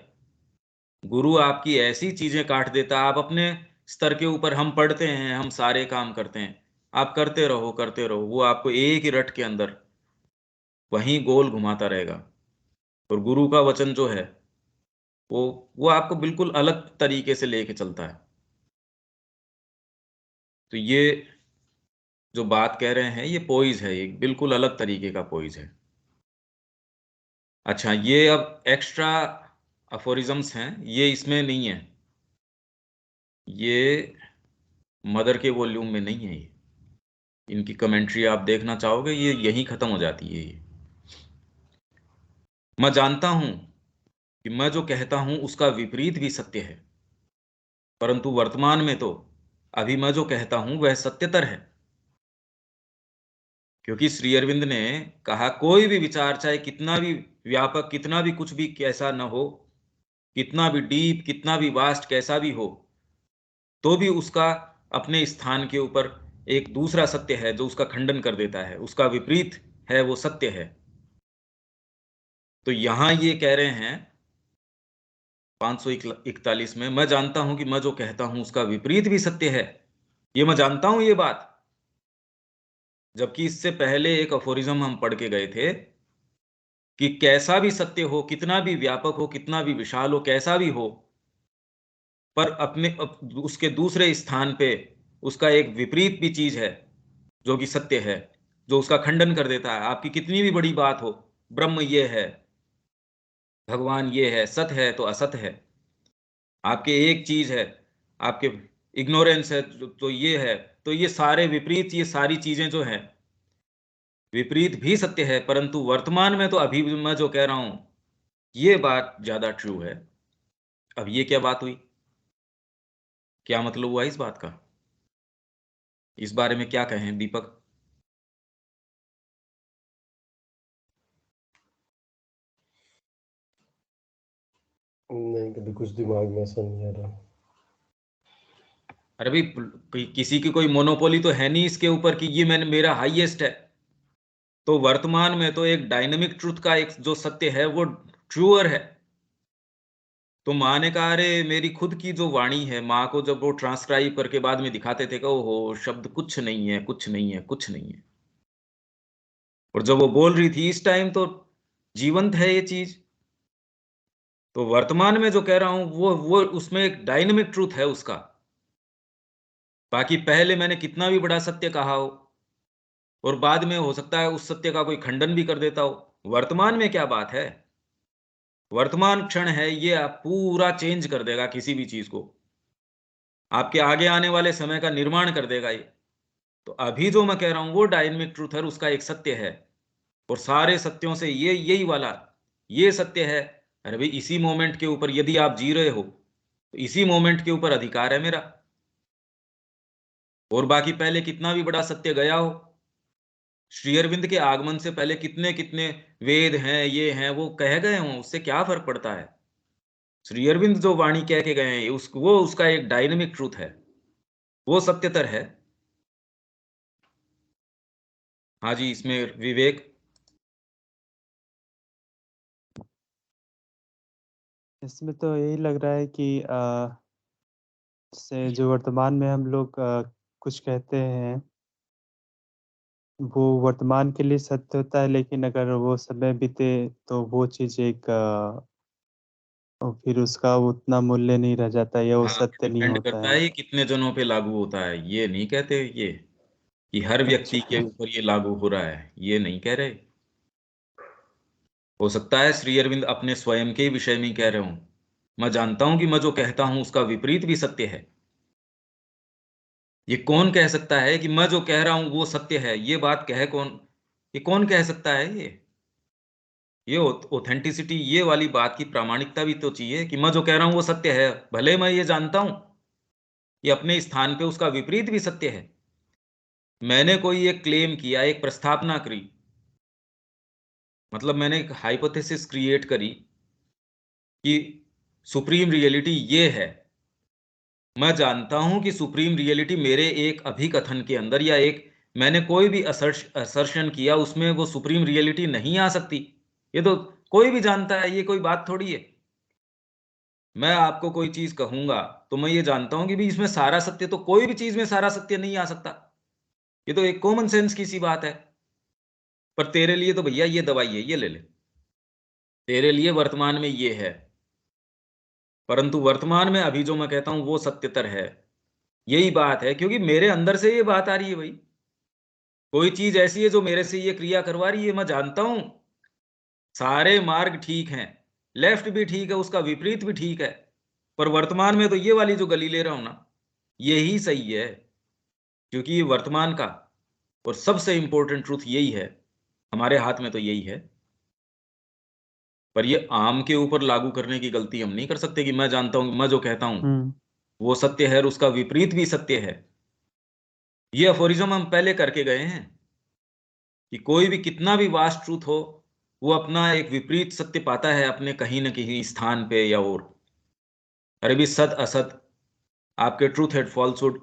गुरु आपकी ऐसी चीजें काट देता, आप अपने स्तर के ऊपर, हम पढ़ते हैं, हम सारे काम करते हैं, आप करते रहो करते रहो, वो आपको एक ही रट के अंदर वहीं गोल घुमाता रहेगा। और गुरु का वचन जो है वो आपको बिल्कुल अलग तरीके से लेके चलता है। तो ये जो बात कह रहे हैं ये पोइज है, एक बिल्कुल अलग तरीके का पोइज है। अच्छा, ये अब एक्स्ट्रा अफोरिज्म्स हैं, ये इसमें नहीं है, ये मदर के वॉल्यूम में नहीं है। ये इनकी कमेंट्री आप देखना चाहोगे, ये यहीं खत्म हो जाती है। ये मैं जानता हूं कि मैं जो कहता हूं उसका विपरीत भी सत्य है, परंतु वर्तमान में तो अभी मैं जो कहता हूं वह सत्यतर है। क्योंकि श्री अरविंद ने कहा कोई भी विचार चाहे कितना भी व्यापक, कितना भी कुछ भी कैसा न हो, कितना भी डीप, कितना भी वास्ट, कैसा भी हो, तो भी उसका अपने स्थान के ऊपर एक दूसरा सत्य है जो उसका खंडन कर देता है, उसका विपरीत है वो सत्य है। तो यहां ये कह रहे हैं 541 में, मैं जानता हूं कि मैं जो कहता हूं उसका विपरीत भी सत्य है। ये मैं जानता हूं ये बात, जबकि इससे पहले एक अफोरिज्म हम पढ़ के गए थे कि कैसा भी सत्य हो, कितना भी व्यापक हो, कितना भी विशाल हो, कैसा भी हो, पर उसके दूसरे स्थान पे उसका एक विपरीत भी चीज है जो कि सत्य है, जो उसका खंडन कर देता है। आपकी कितनी भी बड़ी बात हो, ब्रह्म ये है, भगवान ये है, सत्य है तो असत्य है। आपके एक चीज है, आपके इग्नोरेंस है तो ये है, तो ये सारे विपरीत, ये सारी चीजें जो हैं विपरीत भी सत्य है। परंतु वर्तमान में तो अभी भी मैं जो कह रहा हूं ये बात ज्यादा ट्रू है। अब ये क्या बात हुई, क्या मतलब हुआ इस बात का? इस बारे में क्या कहें दीपक? नहीं, कभी कुछ दिमाग में ऐसा नहीं आ रहा। अरे भाई, किसी की कोई मोनोपोली तो है नहीं इसके ऊपर कि ये मैंने मेरा हाईएस्ट है। तो वर्तमान में तो एक डायनेमिक ट्रूथ का एक जो सत्य है वो ट्रूअर है। तो माँ ने कहा, अरे मेरी खुद की जो वाणी है, माँ को जब वो ट्रांसक्राइब करके बाद में दिखाते थे कि ओहो शब्द कुछ नहीं है, कुछ नहीं है, कुछ नहीं है, और जब वो बोल रही थी इस टाइम तो जीवंत है ये चीज। तो वर्तमान में जो कह रहा हूं वो उसमें एक डायनेमिक ट्रूथ है उसका। बाकी पहले मैंने कितना भी बड़ा सत्य कहा हो और बाद में हो सकता है उस सत्य का कोई खंडन भी कर देता हो, वर्तमान में क्या बात है? वर्तमान क्षण है, ये आप पूरा चेंज कर देगा किसी भी चीज को, आपके आगे आने वाले समय का निर्माण कर देगा ये। तो अभी जो मैं कह रहा हूं वो डायनेमिक ट्रूथ है, उसका एक सत्य है, और सारे सत्यों से ये यही वाला ये सत्य है। अरे भाई, इसी मोमेंट के ऊपर यदि आप जी रहे हो तो इसी मोमेंट के ऊपर अधिकार है मेरा। और बाकी पहले कितना भी बड़ा सत्य गया हो, श्री अरविंद के आगमन से पहले कितने कितने वेद हैं, ये हैं, वो कह गए हों, उससे क्या फर्क पड़ता है? श्री अरविंद जो वाणी कह के गए हैं वो उसका एक डायनेमिक ट्रूथ है, वो सत्यतर है। हाँ जी, इसमें विवेक। इसमें तो यही लग रहा है कि से जो वर्तमान में हम लोग कुछ कहते हैं वो वर्तमान के लिए सत्य होता है, लेकिन अगर वो समय बीते तो वो चीज़ एक और फिर उसका उतना मूल्य नहीं रह जाता या वो हाँ, सत्य नहीं डिपेंड होता करता है। है ये कितने जनों पे लागू होता है। ये नहीं कहते ये कि हर व्यक्ति के अच्छा। ऊपर ये लागू हो रहा है, ये नहीं कह रहे। हो सकता है श्री अरविंद अपने स्वयं के विषय में ही कह रहे हूं, मैं जानता हूं कि मैं जो कहता हूं उसका विपरीत भी सत्य है। ये कौन कह सकता है कि मैं जो कह रहा हूं वो सत्य है? ये बात कहे कौन? ये कौन कह सकता है? ये ऑथेंटिसिटी, ये वाली बात की प्रामाणिकता भी तो चाहिए कि मैं जो कह रहा हूं वो सत्य है, भले मैं ये जानता हूं कि अपने स्थान पे उसका विपरीत भी सत्य है। मैंने कोई एक क्लेम किया, एक प्रस्तावना करी, मतलब मैंने एक हाइपोथेसिस क्रिएट करी कि सुप्रीम रियलिटी ये है। मैं जानता हूं कि सुप्रीम रियलिटी मेरे एक अभिकथन के अंदर या एक मैंने कोई भी असर्शन किया उसमें वो सुप्रीम रियलिटी नहीं आ सकती। ये तो कोई भी जानता है, ये कोई बात थोड़ी है। मैं आपको कोई चीज कहूंगा तो मैं ये जानता हूं कि भी इसमें सारा सत्य, तो कोई भी चीज में सारा सत्य नहीं आ सकता। ये तो एक कॉमन सेंस की सी बात है। पर तेरे लिए तो भैया ये दवाई है, ये ले ले, तेरे लिए वर्तमान में ये है। परंतु वर्तमान में अभी जो मैं कहता हूं वो सत्यतर है। यही बात है, क्योंकि मेरे अंदर से ये बात आ रही है भाई। कोई चीज ऐसी है जो मेरे से ये क्रिया करवा रही है, मैं जानता हूं सारे मार्ग ठीक हैं, लेफ्ट भी ठीक है, उसका विपरीत भी ठीक है, पर वर्तमान में तो ये वाली जो गली ले रहा हूं ना, यही सही है। क्योंकि ये वर्तमान का और सबसे इंपॉर्टेंट ट्रूथ यही है, हमारे हाथ में तो यही है। पर ये आम के ऊपर लागू करने की गलती हम नहीं कर सकते कि मैं जानता हूं, मैं जो कहता हूं वो सत्य है और उसका विपरीत भी सत्य है। ये अफोरिज्म हम पहले करके गए हैं कि कोई भी कितना भी वास्ट ट्रूथ हो, वो अपना एक विपरीत सत्य पाता है अपने कहीं न कहीं स्थान पे या और। अरे भी सत असत, आपके ट्रूथ एंड फॉल्सहुड,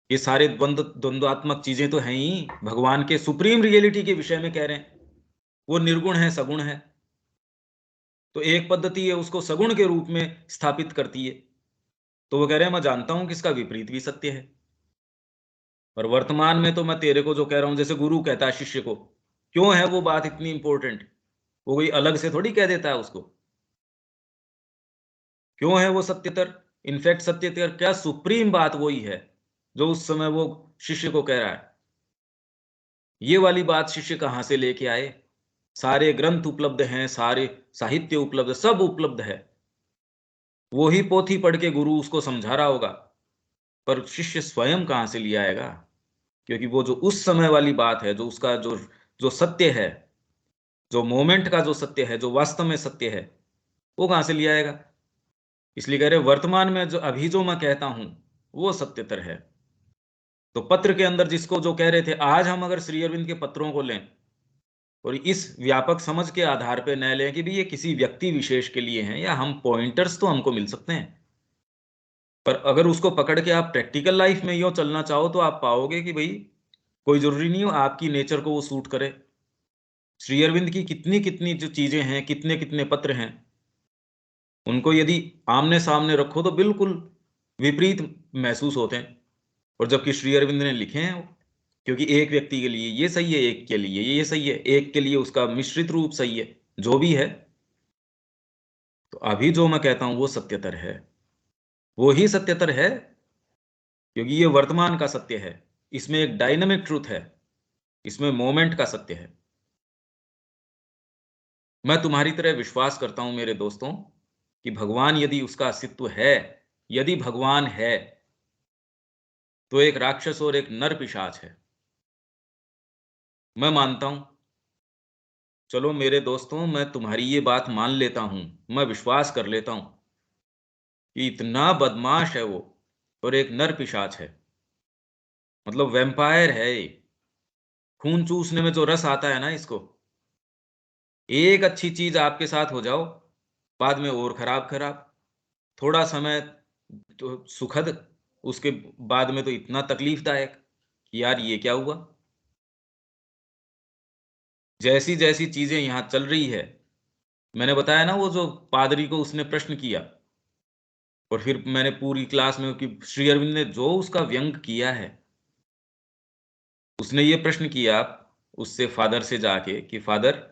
ये सारे द्वंद्वात्मक चीजें तो हैं ही। भगवान के सुप्रीम रियलिटी के विषय में कह रहे हैं, वो निर्गुण है, सगुण है। तो एक पद्धति है उसको सगुण के रूप में स्थापित करती है, तो वो कह रहे हैं मैं जानता हूं कि इसका विपरीत भी सत्य है, और वर्तमान में तो मैं तेरे को जो कह रहा हूं, जैसे गुरु कहता है शिष्य को, क्यों है वो बात इतनी इंपॉर्टेंट? वो कोई अलग से थोड़ी कह देता है उसको, क्यों है वो सत्यतर? इनफैक्ट सत्यतर क्या सुप्रीम बात वही है जो उस समय वो शिष्य को कह रहा है। ये वाली बात शिष्य कहां से लेके आए? सारे ग्रंथ उपलब्ध हैं, सारे साहित्य उपलब्ध, सब उपलब्ध है। वो ही पोथी पढ़ के गुरु उसको समझा रहा होगा, पर शिष्य स्वयं कहां से लिया आएगा? क्योंकि वो जो उस समय वाली बात है, जो उसका जो जो सत्य है, जो मोमेंट का जो सत्य है, जो वास्तव में सत्य है, वो कहां से लिया आएगा? इसलिए कह रहे वर्तमान में जो अभी जो मैं कहता हूं वो सत्यतर है। तो पत्र के अंदर जिसको जो कह रहे थे, आज हम अगर श्री अरविंद के पत्रों को लें और इस व्यापक समझ के आधार पे न लें कि भी ये किसी व्यक्ति विशेष के लिए हैं, या हम पॉइंटर्स तो हमको मिल सकते हैं, पर अगर उसको पकड़ के आप प्रैक्टिकल लाइफ में यो चलना चाहो तो आप पाओगे कि भाई कोई जरूरी नहीं हो आपकी नेचर को वो सूट करे। श्री अरविंद की कितनी कितनी जो चीजें हैं, कितने कितने पत्र हैं, उनको यदि आमने सामने रखो तो बिल्कुल विपरीत महसूस होते हैं। और जबकि श्री अरविंद ने लिखे हैं, क्योंकि एक व्यक्ति के लिए ये सही है, एक के लिए ये सही है, एक के लिए उसका मिश्रित रूप सही है, जो भी है। तो अभी जो मैं कहता हूं वो सत्यतर है, वो ही सत्यतर है, क्योंकि ये वर्तमान का सत्य है। इसमें एक डायनामिक ट्रूथ है, इसमें मोमेंट का सत्य है। मैं तुम्हारी तरह विश्वास करता हूं मेरे दोस्तों कि भगवान यदि उसका अस्तित्व है, यदि भगवान है, तो एक राक्षस और एक नर पिशाच है। मैं मानता हूं, चलो मेरे दोस्तों, मैं तुम्हारी ये बात मान लेता हूं, मैं विश्वास कर लेता हूं कि इतना बदमाश है वो, और एक नर पिशाच है, मतलब वैम्पायर है ये। खून चूसने में जो रस आता है ना इसको, एक अच्छी चीज आपके साथ हो जाओ, बाद में और खराब खराब, थोड़ा समय तो सुखद, उसके बाद में तो इतना तकलीफदायक कि यार ये क्या हुआ। जैसी जैसी चीजें यहां चल रही है, मैंने बताया ना वो जो पादरी को उसने प्रश्न किया, और फिर मैंने पूरी क्लास में कि श्री अरविंद ने जो उसका व्यंग किया है, उसने ये प्रश्न किया उससे फादर से जाके कि father,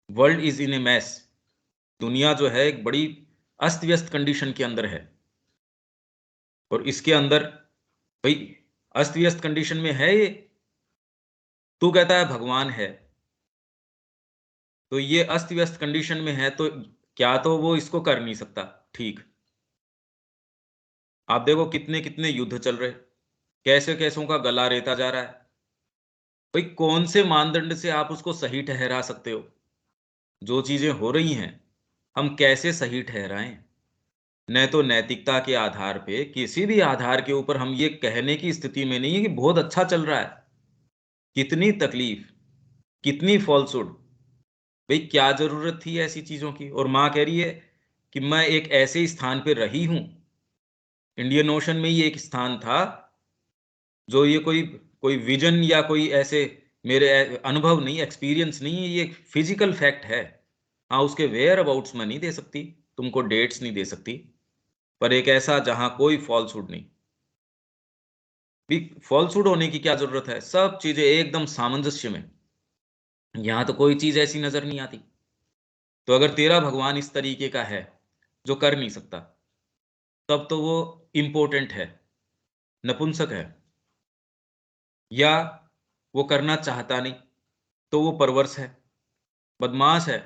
world is in a mess, दुनिया जो है एक बड़ी अस्त व्यस्त कंडीशन के अंदर है, और इसके अंदर भाई अस्त व्यस्त कंडीशन में है ये, तू कहता है भगवान है, तो ये अस्त व्यस्त कंडीशन में है, तो क्या तो वो इसको कर नहीं सकता ठीक? आप देखो कितने कितने युद्ध चल रहे, कैसे कैसों का गला रेता जा रहा है, भाई कौन से मानदंड से आप उसको सही ठहरा सकते हो? जो चीजें हो रही हैं हम कैसे सही ठहराएं? न तो नैतिकता के आधार पे, किसी भी आधार के ऊपर हम ये कहने की स्थिति में नहीं है कि बहुत अच्छा चल रहा है। कितनी तकलीफ, कितनी फॉल्सहुड, भाई क्या जरूरत थी ऐसी चीजों की? और माँ कह रही है कि मैं एक ऐसे स्थान पे रही हूं, इंडियन ओशन में ही एक स्थान था, जो ये कोई कोई विजन या कोई ऐसे मेरे अनुभव नहीं, एक्सपीरियंस नहीं है, ये फिजिकल फैक्ट है। हाँ, उसके वेयर अबाउट्स में नहीं दे सकती, तुमको डेट्स नहीं दे सकती, पर एक ऐसा जहां कोई फॉल्सहुड नहीं। भी फॉल्सहुड होने की क्या जरूरत है? सब चीजें एकदम सामंजस्य में, यहां तो कोई चीज ऐसी नजर नहीं आती। तो अगर तेरा भगवान इस तरीके का है जो कर नहीं सकता, तब तो वो इंपॉर्टेंट है, नपुंसक है, या वो करना चाहता नहीं तो वो परवर्स है, बदमाश है,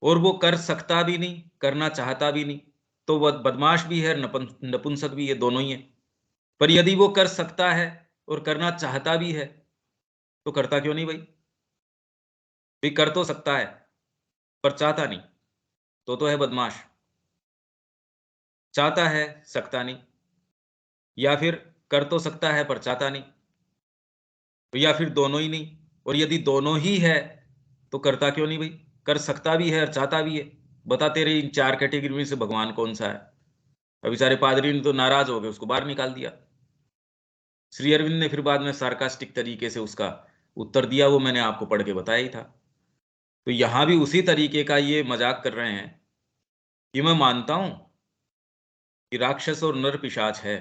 और वो कर सकता भी नहीं, करना चाहता भी नहीं, तो वह बदमाश भी है, नपुंसक भी है, दोनों ही है। पर यदि वो कर सकता है और करना चाहता भी है, तो करता क्यों नहीं भाई? भी कर तो सकता है पर चाहता नहीं, तो है बदमाश। चाहता है, सकता नहीं, या फिर कर तो सकता है पर चाहता नहीं, या फिर दोनों ही नहीं। और यदि दोनों ही है तो करता क्यों नहीं भाई? कर सकता भी है और चाहता भी है, बता तेरे इन 4 कैटेगरी में से भगवान कौन सा है। अब बेचारे पादरी ने तो नाराज हो गए, उसको बाहर निकाल दिया। श्री अरविंद ने फिर बाद में सार्कास्टिक तरीके से उसका उत्तर दिया, वो मैंने आपको पढ़ के बताया ही था। तो यहां भी उसी तरीके का ये मजाक कर रहे हैं कि मैं मानता हूं कि राक्षस और नर पिशाच है,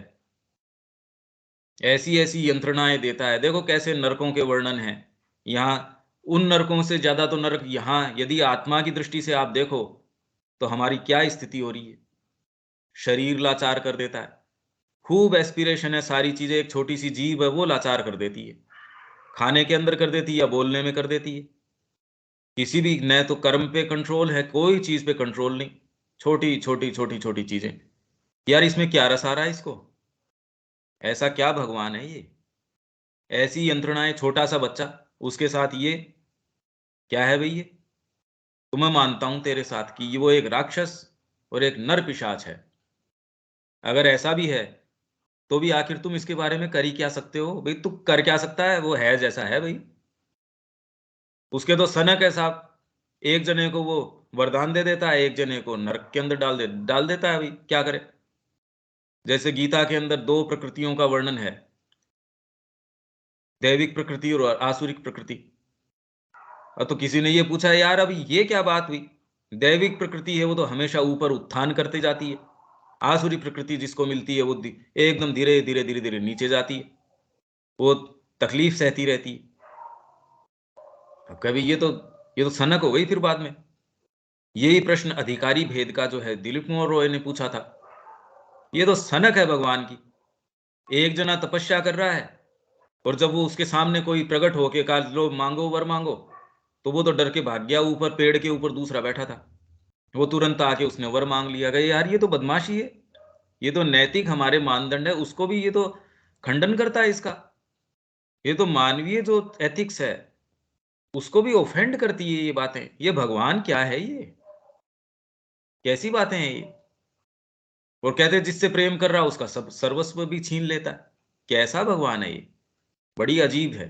ऐसी ऐसी यंत्रणाएं देता है। देखो कैसे नरकों के वर्णन हैं यहाँ, उन नरकों से ज्यादा तो नरक यहाँ, यदि आत्मा की दृष्टि से आप देखो तो हमारी क्या स्थिति हो रही है। शरीर लाचार कर देता है, खूब एस्पिरेशन है, सारी चीजें, एक छोटी सी जीभ है वो लाचार कर देती है, खाने के अंदर कर देती है या बोलने में कर देती है। किसी भी, न तो कर्म पे कंट्रोल है, कोई चीज पे कंट्रोल नहीं, छोटी छोटी छोटी छोटी चीजें। यार इसमें क्या रस आ रहा है इसको, ऐसा क्या भगवान है ये, ऐसी यंत्रणाएं, छोटा सा बच्चा उसके साथ ये क्या है भाई ये। तो मैं मानता हूं तेरे साथ कि वो एक राक्षस और एक नर पिशाच है। अगर ऐसा भी है तो भी आखिर तुम इसके बारे में कर ही क्या सकते हो भाई, तू कर क्या सकता है, वो है जैसा है भाई। उसके तो सनक है साहब, एक जने को वो वरदान दे देता है, एक जने को नरक के अंदर डाल देता है भाई, क्या करे। जैसे गीता के अंदर 2 प्रकृतियों का वर्णन है, दैविक प्रकृति और आसुरिक प्रकृति। और तो किसी ने ये पूछा यार अब ये क्या बात हुई, दैविक प्रकृति है वो तो हमेशा ऊपर उत्थान करते जाती है, आसुरी प्रकृति जिसको मिलती है वो एकदम धीरे धीरे धीरे धीरे नीचे जाती है, वो तकलीफ सहती रहती है। अब कभी ये तो सनक हो गई। फिर बाद में यही प्रश्न अधिकारी भेद का जो है दिलीप कुमार रॉय ने पूछा था, ये तो सनक है भगवान की। एक जना तपस्या कर रहा है और जब वो उसके सामने कोई प्रकट होके कहा लो मांगो वर मांगो, तो वो तो डर के भाग गया, ऊपर पेड़ के ऊपर दूसरा बैठा था, वो तुरंत आके उसने वर मांग लिया। गया यार ये तो बदमाशी है, ये तो नैतिक हमारे मानदंड है उसको भी ये तो खंडन करता है इसका, ये तो मानवीय जो एथिक्स है उसको भी ऑफेंड करती है ये बातें। ये भगवान क्या है, ये कैसी बातें हैं ये। और कहते हैं जिससे प्रेम कर रहा उसका सब सर्वस्व भी छीन लेता है, कैसा भगवान है ये, बड़ी अजीब है।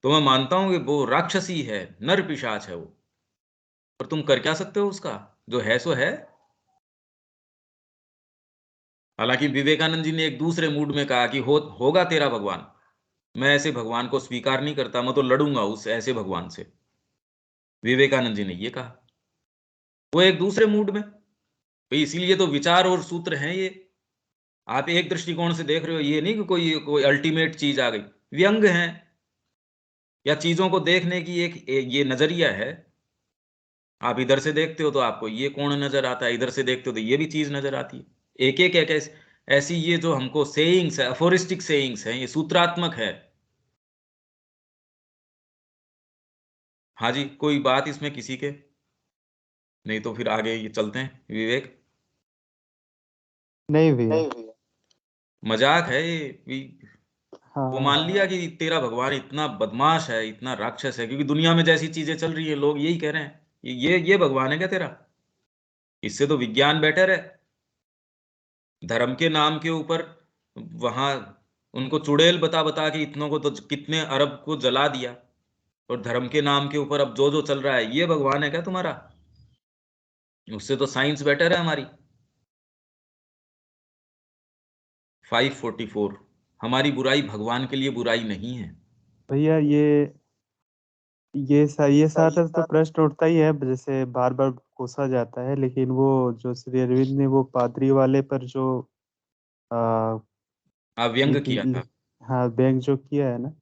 तो मैं मानता हूं कि वो राक्षसी है, नर पिशाच है वो, और तुम कर क्या सकते हो उसका, जो है सो है। हालांकि विवेकानंद जी ने एक दूसरे मूड में कहा कि होगा तेरा भगवान, मैं ऐसे भगवान को स्वीकार नहीं करता, मैं तो लड़ूंगा उस ऐसे भगवान से, विवेकानंद जी ने ये कहा, वो एक दूसरे मूड में। तो इसीलिए तो विचार और सूत्र हैं ये, आप एक दृष्टिकोण से देख रहे हो, ये नहीं कि कोई अल्टीमेट चीज आ गई। व्यंग है या चीजों को देखने की एक ये नजरिया है। आप इधर से देखते हो तो आपको ये कोण नजर आता है, इधर से देखते हो तो ये भी चीज नजर आती है। एक एक एक ऐसी ये जो हमको सेइंग्स है, अफोरिस्टिक सेइंग्स हैं, ये सूत्रात्मक है। हाँ जी, कोई बात इसमें किसी के, नहीं तो फिर आगे ये चलते हैं विवेक। नहीं भैया। मजाक है ये भी। वो मान हाँ लिया कि तेरा भगवान इतना बदमाश है, इतना राक्षस है, क्योंकि दुनिया में जैसी चीजें चल रही है लोग यही कह रहे हैं, ये भगवान है क्या तेरा। इससे तो विज्ञान बेटर है। धर्म के नाम के ऊपर वहां उनको चुड़ैल बता बता के इतनों को तो कितने अरब को जला दिया, और धर्म के नाम के ऊपर अब जो जो चल रहा है, ये भगवान है क्या तुम्हारा। उससे तो साइंस बेटर है हमारी। 544, हमारी बुराई भगवान के लिए बुराई नहीं है। भैया, ये सारा तो प्रश्न उठता ही है, जैसे बार बार कोसा जाता है, लेकिन वो जो श्री अरविंद ने वो पादरी वाले पर जो आ, व्यंग लिख किया था। हाँ, बैंक जो किया है ना,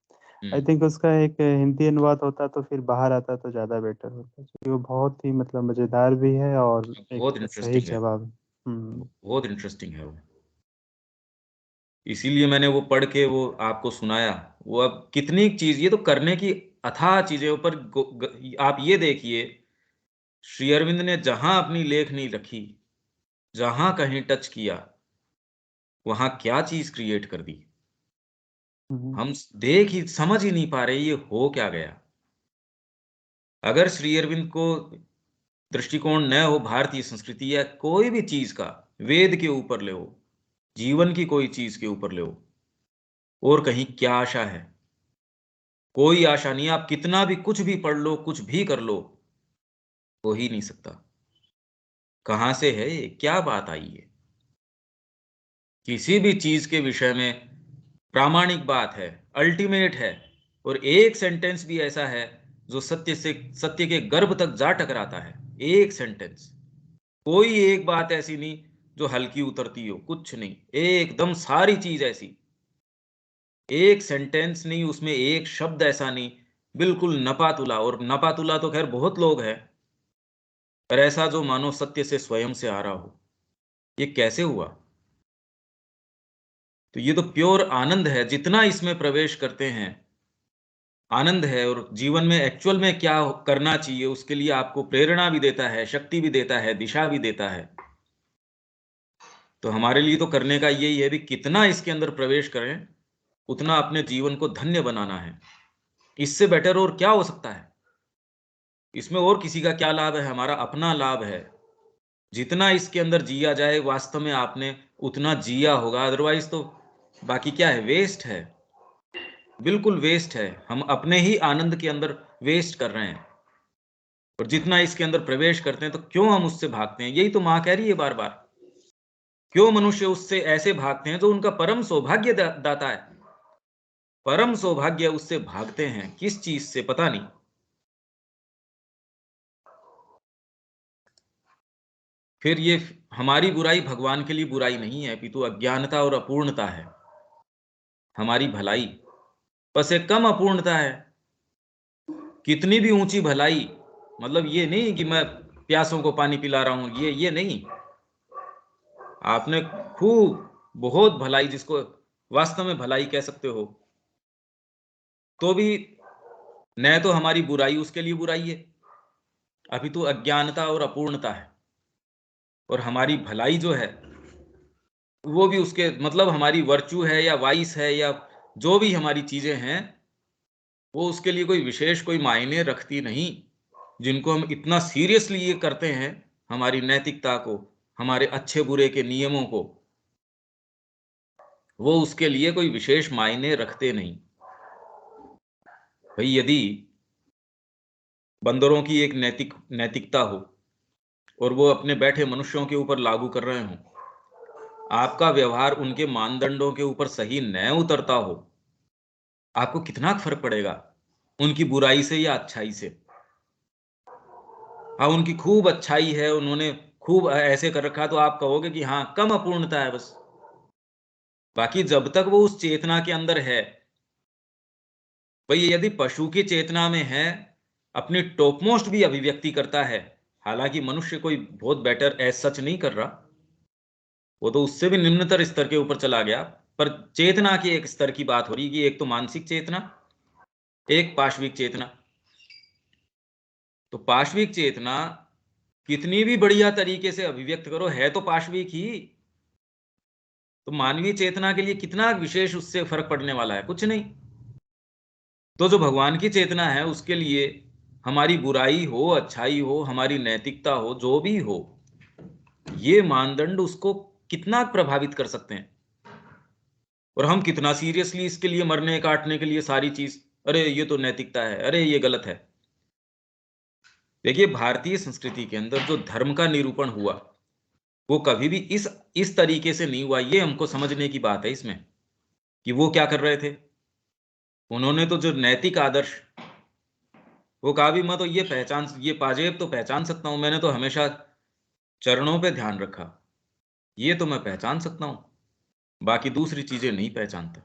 आई थिंक उसका एक हिंदी अनुवाद होता तो फिर बाहर आता तो ज्यादा बेटर होता, क्योंकि वो बहुत ही मतलब मजेदार भी है और बहुत एक सही इंटरेस्टिंग है, जवाब है। हम्म। बहुत इंटरेस्टिंग है वो, इसीलिए मैंने वो पढ़ के वो आपको सुनाया। वो अब कितनी चीज, ये तो करने की अथाह चीजें ऊपर आप ये देखिए, श्री अरविंद ने जहां अपनी लेखनी रखी, जहां कहीं टच किया, वहां क्या चीज क्रिएट कर दी। हम्म। हम देख ही समझ ही नहीं पा रहे ये हो क्या गया। अगर श्री अरविंद को दृष्टिकोण न हो भारतीय संस्कृति या कोई भी चीज का, वेद के ऊपर ले हो, जीवन की कोई चीज के ऊपर ले हो, और कहीं क्या आशा है। कोई आशा नहीं, आप कितना भी कुछ भी पढ़ लो, कुछ भी कर लो, हो ही नहीं सकता। कहां से है ये, क्या बात आई है? किसी भी चीज के विषय में प्रामाणिक बात है, अल्टीमेट है, और एक सेंटेंस भी ऐसा है जो सत्य के गर्भ तक जा टकराता है। एक सेंटेंस, कोई एक बात ऐसी नहीं जो हल्की उतरती हो, कुछ नहीं, एकदम सारी चीज ऐसी। एक सेंटेंस नहीं, उसमें एक शब्द ऐसा नहीं, बिल्कुल नपातुला। और नपातुला तो खैर बहुत लोग हैं, पर ऐसा जो मानो सत्य से स्वयं से आ रहा हो, ये कैसे हुआ? तो ये तो प्योर आनंद है, जितना इसमें प्रवेश करते हैं आनंद है। और जीवन में एक्चुअल में क्या करना चाहिए उसके लिए आपको प्रेरणा भी देता है, शक्ति भी देता है, दिशा भी देता है। तो हमारे लिए तो करने का यही है भी, कितना इसके अंदर प्रवेश करें उतना अपने जीवन को धन्य बनाना है। इससे बेटर और क्या हो सकता है? इसमें और किसी का क्या लाभ है? हमारा अपना लाभ है। जितना इसके अंदर जिया जाए, वास्तव में आपने उतना जिया होगा, अदरवाइज तो बाकी क्या है? वेस्ट है, बिल्कुल वेस्ट है। हम अपने ही आनंद के अंदर वेस्ट कर रहे हैं। और जितना इसके अंदर प्रवेश करते हैं तो क्यों हम उससे भागते हैं? यही तो मां कह रही है बार बार, क्यों मनुष्य उससे ऐसे भागते हैं जो उनका परम सौभाग्य दाता है। परम सौभाग्य, उससे भागते हैं किस चीज से? पता नहीं। फिर ये हमारी बुराई भगवान के लिए बुराई नहीं है, अपितु अज्ञानता और अपूर्णता है। हमारी भलाई बस एक कम अपूर्णता है। कितनी भी ऊंची भलाई, मतलब ये नहीं कि मैं प्यासों को पानी पिला रहा हूं, ये नहीं। आपने खूब बहुत भलाई, जिसको वास्तव में भलाई कह सकते हो, तो भी न तो हमारी बुराई उसके लिए बुराई है, अभी तो अज्ञानता और अपूर्णता है। और हमारी भलाई जो है वो भी उसके, मतलब हमारी वर्चू है या वाइस है या जो भी हमारी चीजें हैं, वो उसके लिए कोई विशेष कोई मायने रखती नहीं। जिनको हम इतना सीरियसली ये करते हैं, हमारी नैतिकता को, हमारे अच्छे बुरे के नियमों को, वो उसके लिए कोई विशेष मायने रखते नहीं। भाई यदि बंदरों की एक नैतिकता हो और वो अपने बैठे मनुष्यों के ऊपर लागू कर रहे हों, आपका व्यवहार उनके मानदंडों के ऊपर सही न उतरता हो, आपको कितना फर्क पड़ेगा उनकी बुराई से या अच्छाई से? हाँ, उनकी खूब अच्छाई है, उन्होंने खूब ऐसे कर रखा, तो आप कहोगे कि हाँ कम अपूर्णता है बस। बाकी जब तक वो उस चेतना के अंदर है, भाई यदि पशु की चेतना में है, अपनी टॉपमोस्ट भी अभिव्यक्ति करता है, हालांकि मनुष्य कोई बहुत बेटर एज सच नहीं कर रहा, वो तो उससे भी निम्नतर स्तर के ऊपर चला गया, पर चेतना के एक स्तर की बात हो रही है कि एक तो मानसिक चेतना, एक पाशविक चेतना। तो पाशविक चेतना कितनी भी बढ़िया तरीके से अभिव्यक्त करो, है तो पाशविक ही। तो मानवीय चेतना के लिए कितना विशेष उससे फर्क पड़ने वाला है? कुछ नहीं। तो जो भगवान की चेतना है, उसके लिए हमारी बुराई हो, अच्छाई हो, हमारी नैतिकता हो, जो भी हो, ये मानदंड उसको कितना प्रभावित कर सकते हैं। और हम कितना सीरियसली इसके लिए मरने काटने के लिए सारी चीज, अरे ये तो नैतिकता है, अरे ये गलत है। देखिए, भारतीय संस्कृति के अंदर जो धर्म का निरूपण हुआ, वो कभी भी इस तरीके से नहीं हुआ। ये हमको समझने की बात है इसमें, कि वो क्या कर रहे थे। उन्होंने तो जो नैतिक आदर्श, वो कहा भी मैं तो ये पाजेब तो पहचान सकता हूं, मैंने तो हमेशा चरणों पे ध्यान रखा, ये तो मैं पहचान सकता हूं, बाकी दूसरी चीजें नहीं पहचानता।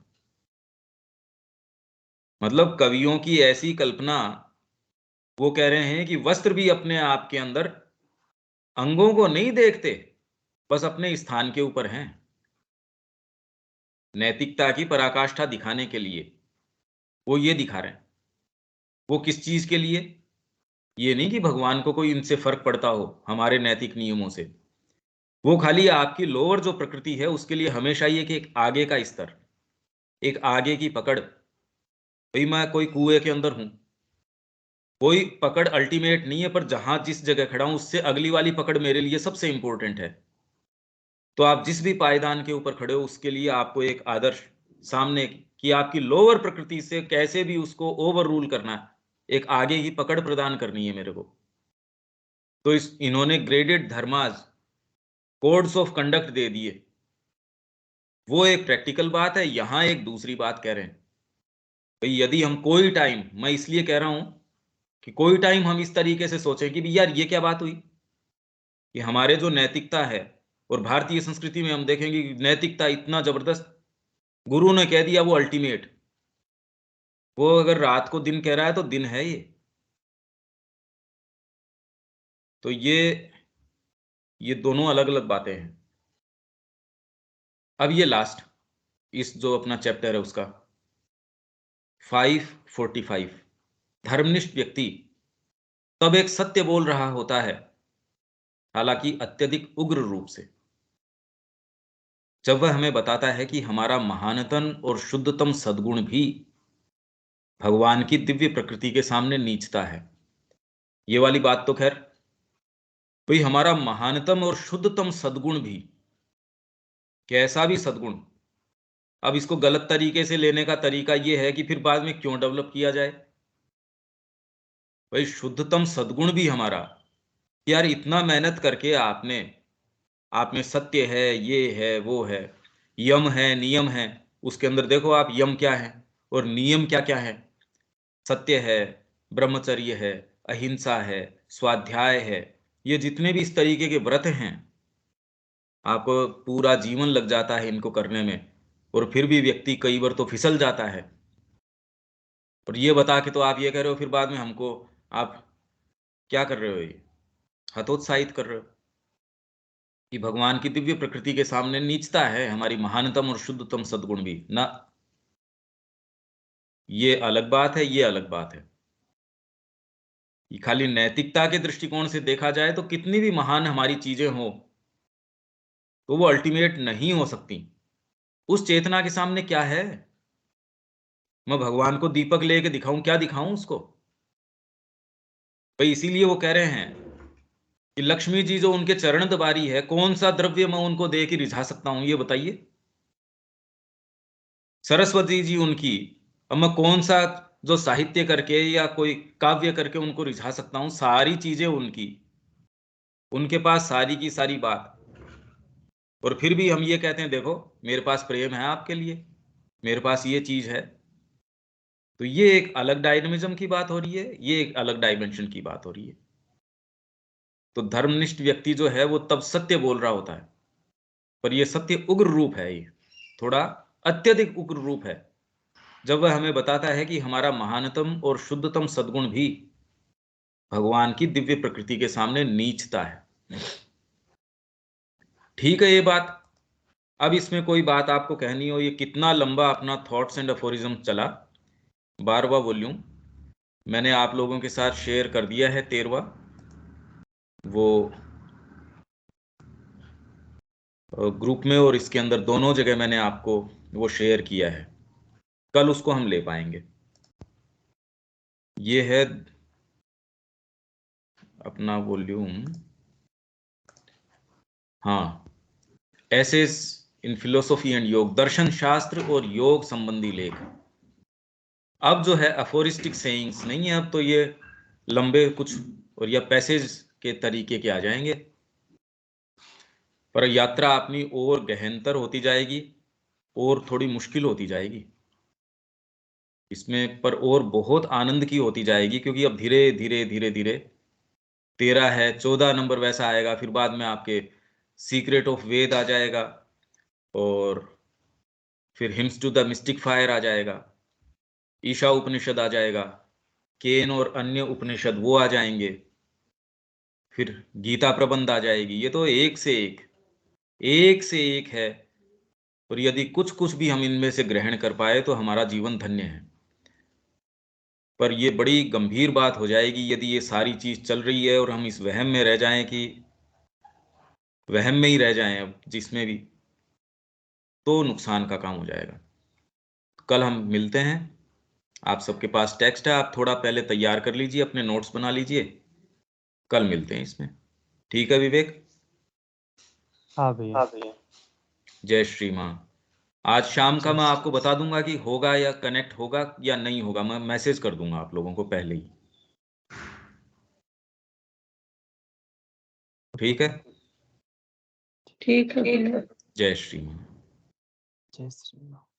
मतलब कवियों की ऐसी कल्पना, वो कह रहे हैं कि वस्त्र भी अपने आप के अंदर अंगों को नहीं देखते, बस अपने स्थान के ऊपर हैं। नैतिकता की पराकाष्ठा दिखाने के लिए वो ये दिखा रहे हैं। वो किस चीज के लिए? ये नहीं कि भगवान को कोई इनसे फर्क पड़ता हो हमारे नैतिक नियमों से। वो खाली आपकी लोअर जो प्रकृति है उसके लिए हमेशा ये कि एक आगे का स्तर, एक आगे की पकड़। भाई मैं कोई कुएं के अंदर हूं, कोई पकड़ अल्टीमेट नहीं है, पर जहां जिस जगह खड़ा हूं उससे अगली वाली पकड़ मेरे लिए सबसे इंपॉर्टेंट है। तो आप जिस भी पायदान के ऊपर खड़े हो, उसके लिए आपको एक आदर्श सामने, कि आपकी लोअर प्रकृति से कैसे भी उसको ओवर रूल करना है, एक आगे की पकड़ प्रदान करनी है मेरे को। तो इन्होंने graded dharmas, codes of conduct दे दिए, वो एक प्रैक्टिकल बात है। यहां एक दूसरी बात कह रहे हैं भाई, यदि हम कोई टाइम, मैं इसलिए कह रहा हूं कि कोई टाइम हम इस तरीके से सोचें कि भी यार ये क्या बात हुई कि हमारे जो नैतिकता है, और भारतीय संस्कृति में हम देखेंगे कि नैतिकता इतना जबरदस्त, गुरु ने कह दिया वो अल्टीमेट, वो अगर रात को दिन कह रहा है तो दिन है ये। तो ये दोनों अलग अलग बातें हैं। अब ये लास्ट, इस जो अपना चैप्टर है उसका 545, धर्मनिष्ठ व्यक्ति तब एक सत्य बोल रहा होता है, हालांकि अत्यधिक उग्र रूप से, जब वह हमें बताता है कि हमारा महानतम और शुद्धतम सद्गुण भी भगवान की दिव्य प्रकृति के सामने नीचता है। ये वाली बात तो खैर भाई, हमारा महानतम और शुद्धतम सद्गुण भी, कैसा भी सद्गुण, अब इसको गलत तरीके से लेने का तरीका यह है कि फिर बाद में क्यों डेवलप किया जाए। भाई शुद्धतम सद्गुण भी हमारा, यार इतना मेहनत करके आपने, आप में सत्य है, ये है, वो है, यम है, नियम है, उसके अंदर देखो आप यम क्या है और नियम क्या क्या है। सत्य है, ब्रह्मचर्य है, अहिंसा है, स्वाध्याय है, ये जितने भी इस तरीके के व्रत हैं, आपको पूरा जीवन लग जाता है इनको करने में, और फिर भी व्यक्ति कई बार तो फिसल जाता है। और ये बता के तो आप ये कह रहे हो फिर बाद में हमको, आप क्या कर रहे हो, ये हतोत्साहित कर रहे हो कि भगवान की दिव्य प्रकृति के सामने नीचता है हमारी महानतम और शुद्धतम सद्गुण भी ना। ये अलग बात है, ये अलग बात है। ये खाली नैतिकता के दृष्टिकोण से देखा जाए तो कितनी भी महान हमारी चीजें हो, तो वो अल्टीमेट नहीं हो सकती। उस चेतना के सामने क्या है, मैं भगवान को दीपक लेके दिखाऊं, क्या दिखाऊं उसको। भाई इसीलिए वो कह रहे हैं कि लक्ष्मी जी जो उनके चरण दबारी है, कौन सा द्रव्य मैं उनको दे के रिझा सकता हूं, ये बताइए। सरस्वती जी उनकी, अब मैं कौन सा जो साहित्य करके या कोई काव्य करके उनको रिझा सकता हूं, सारी चीजें उनकी, उनके पास सारी की सारी बात, और फिर भी हम ये कहते हैं देखो मेरे पास प्रेम है आपके लिए, मेरे पास ये चीज है। तो ये एक अलग डायनेमिज्म की बात हो रही है, ये एक अलग डायमेंशन की बात हो रही है। तो धर्मनिष्ठ व्यक्ति जो है वो तब सत्य बोल रहा होता है, पर यह सत्य उग्र रूप है, ये थोड़ा अत्यधिक उग्र रूप है, जब वह हमें बताता है कि हमारा महानतम और शुद्धतम सद्गुण भी भगवान की दिव्य प्रकृति के सामने नीचता है। ठीक है ये बात। अब इसमें कोई बात आपको कहनी हो, ये कितना लंबा अपना थॉट्स एंड अफोरिज्म चला, 12वां वॉल्यूम मैंने आप लोगों के साथ शेयर कर दिया है, 13वां वो ग्रुप में और इसके अंदर दोनों जगह मैंने आपको वो शेयर किया है, कल उसको हम ले पाएंगे। ये है अपना वॉल्यूम, हाँ, एसेस इन फिलोसॉफी एंड योग, दर्शन शास्त्र और योग संबंधी लेख। अब जो है अफोरिस्टिक सेइंग्स नहीं है, अब तो ये लंबे कुछ और या पैसेज के तरीके के आ जाएंगे, पर यात्रा अपनी और गहनतर होती जाएगी और थोड़ी मुश्किल होती जाएगी इसमें, पर और बहुत आनंद की होती जाएगी, क्योंकि अब धीरे धीरे धीरे धीरे 13 है, 14 नंबर वैसा आएगा, फिर बाद में आपके सीक्रेट ऑफ वेद आ जाएगा, और फिर hymns to the mystic fire आ जाएगा, ईशा उपनिषद आ जाएगा, केन और अन्य उपनिषद वो आ जाएंगे, फिर गीता प्रबंध आ जाएगी। ये तो एक से एक है, और यदि कुछ कुछ भी हम इनमें से ग्रहण कर पाए तो हमारा जीवन धन्य है। पर ये बड़ी गंभीर बात हो जाएगी यदि ये सारी चीज चल रही है और हम इस वहम में रह जाएं, कि वहम में ही रह जाएं अब जिसमें भी, तो नुकसान का काम हो जाएगा। कल हम मिलते हैं, आप सबके पास टेक्स्ट है, आप थोड़ा पहले तैयार कर लीजिए, अपने नोट्स बना लीजिए, कल मिलते हैं इसमें। ठीक है विवेक? हाँ भैया। हाँ भैया। जय श्री माँ। आज शाम का जय मैं आपको बता दूंगा कि होगा या कनेक्ट होगा या नहीं होगा, मैं मैसेज कर दूंगा आप लोगों को पहले ही। ठीक है? ठीक है। जय श्री राम। जय श्री राम।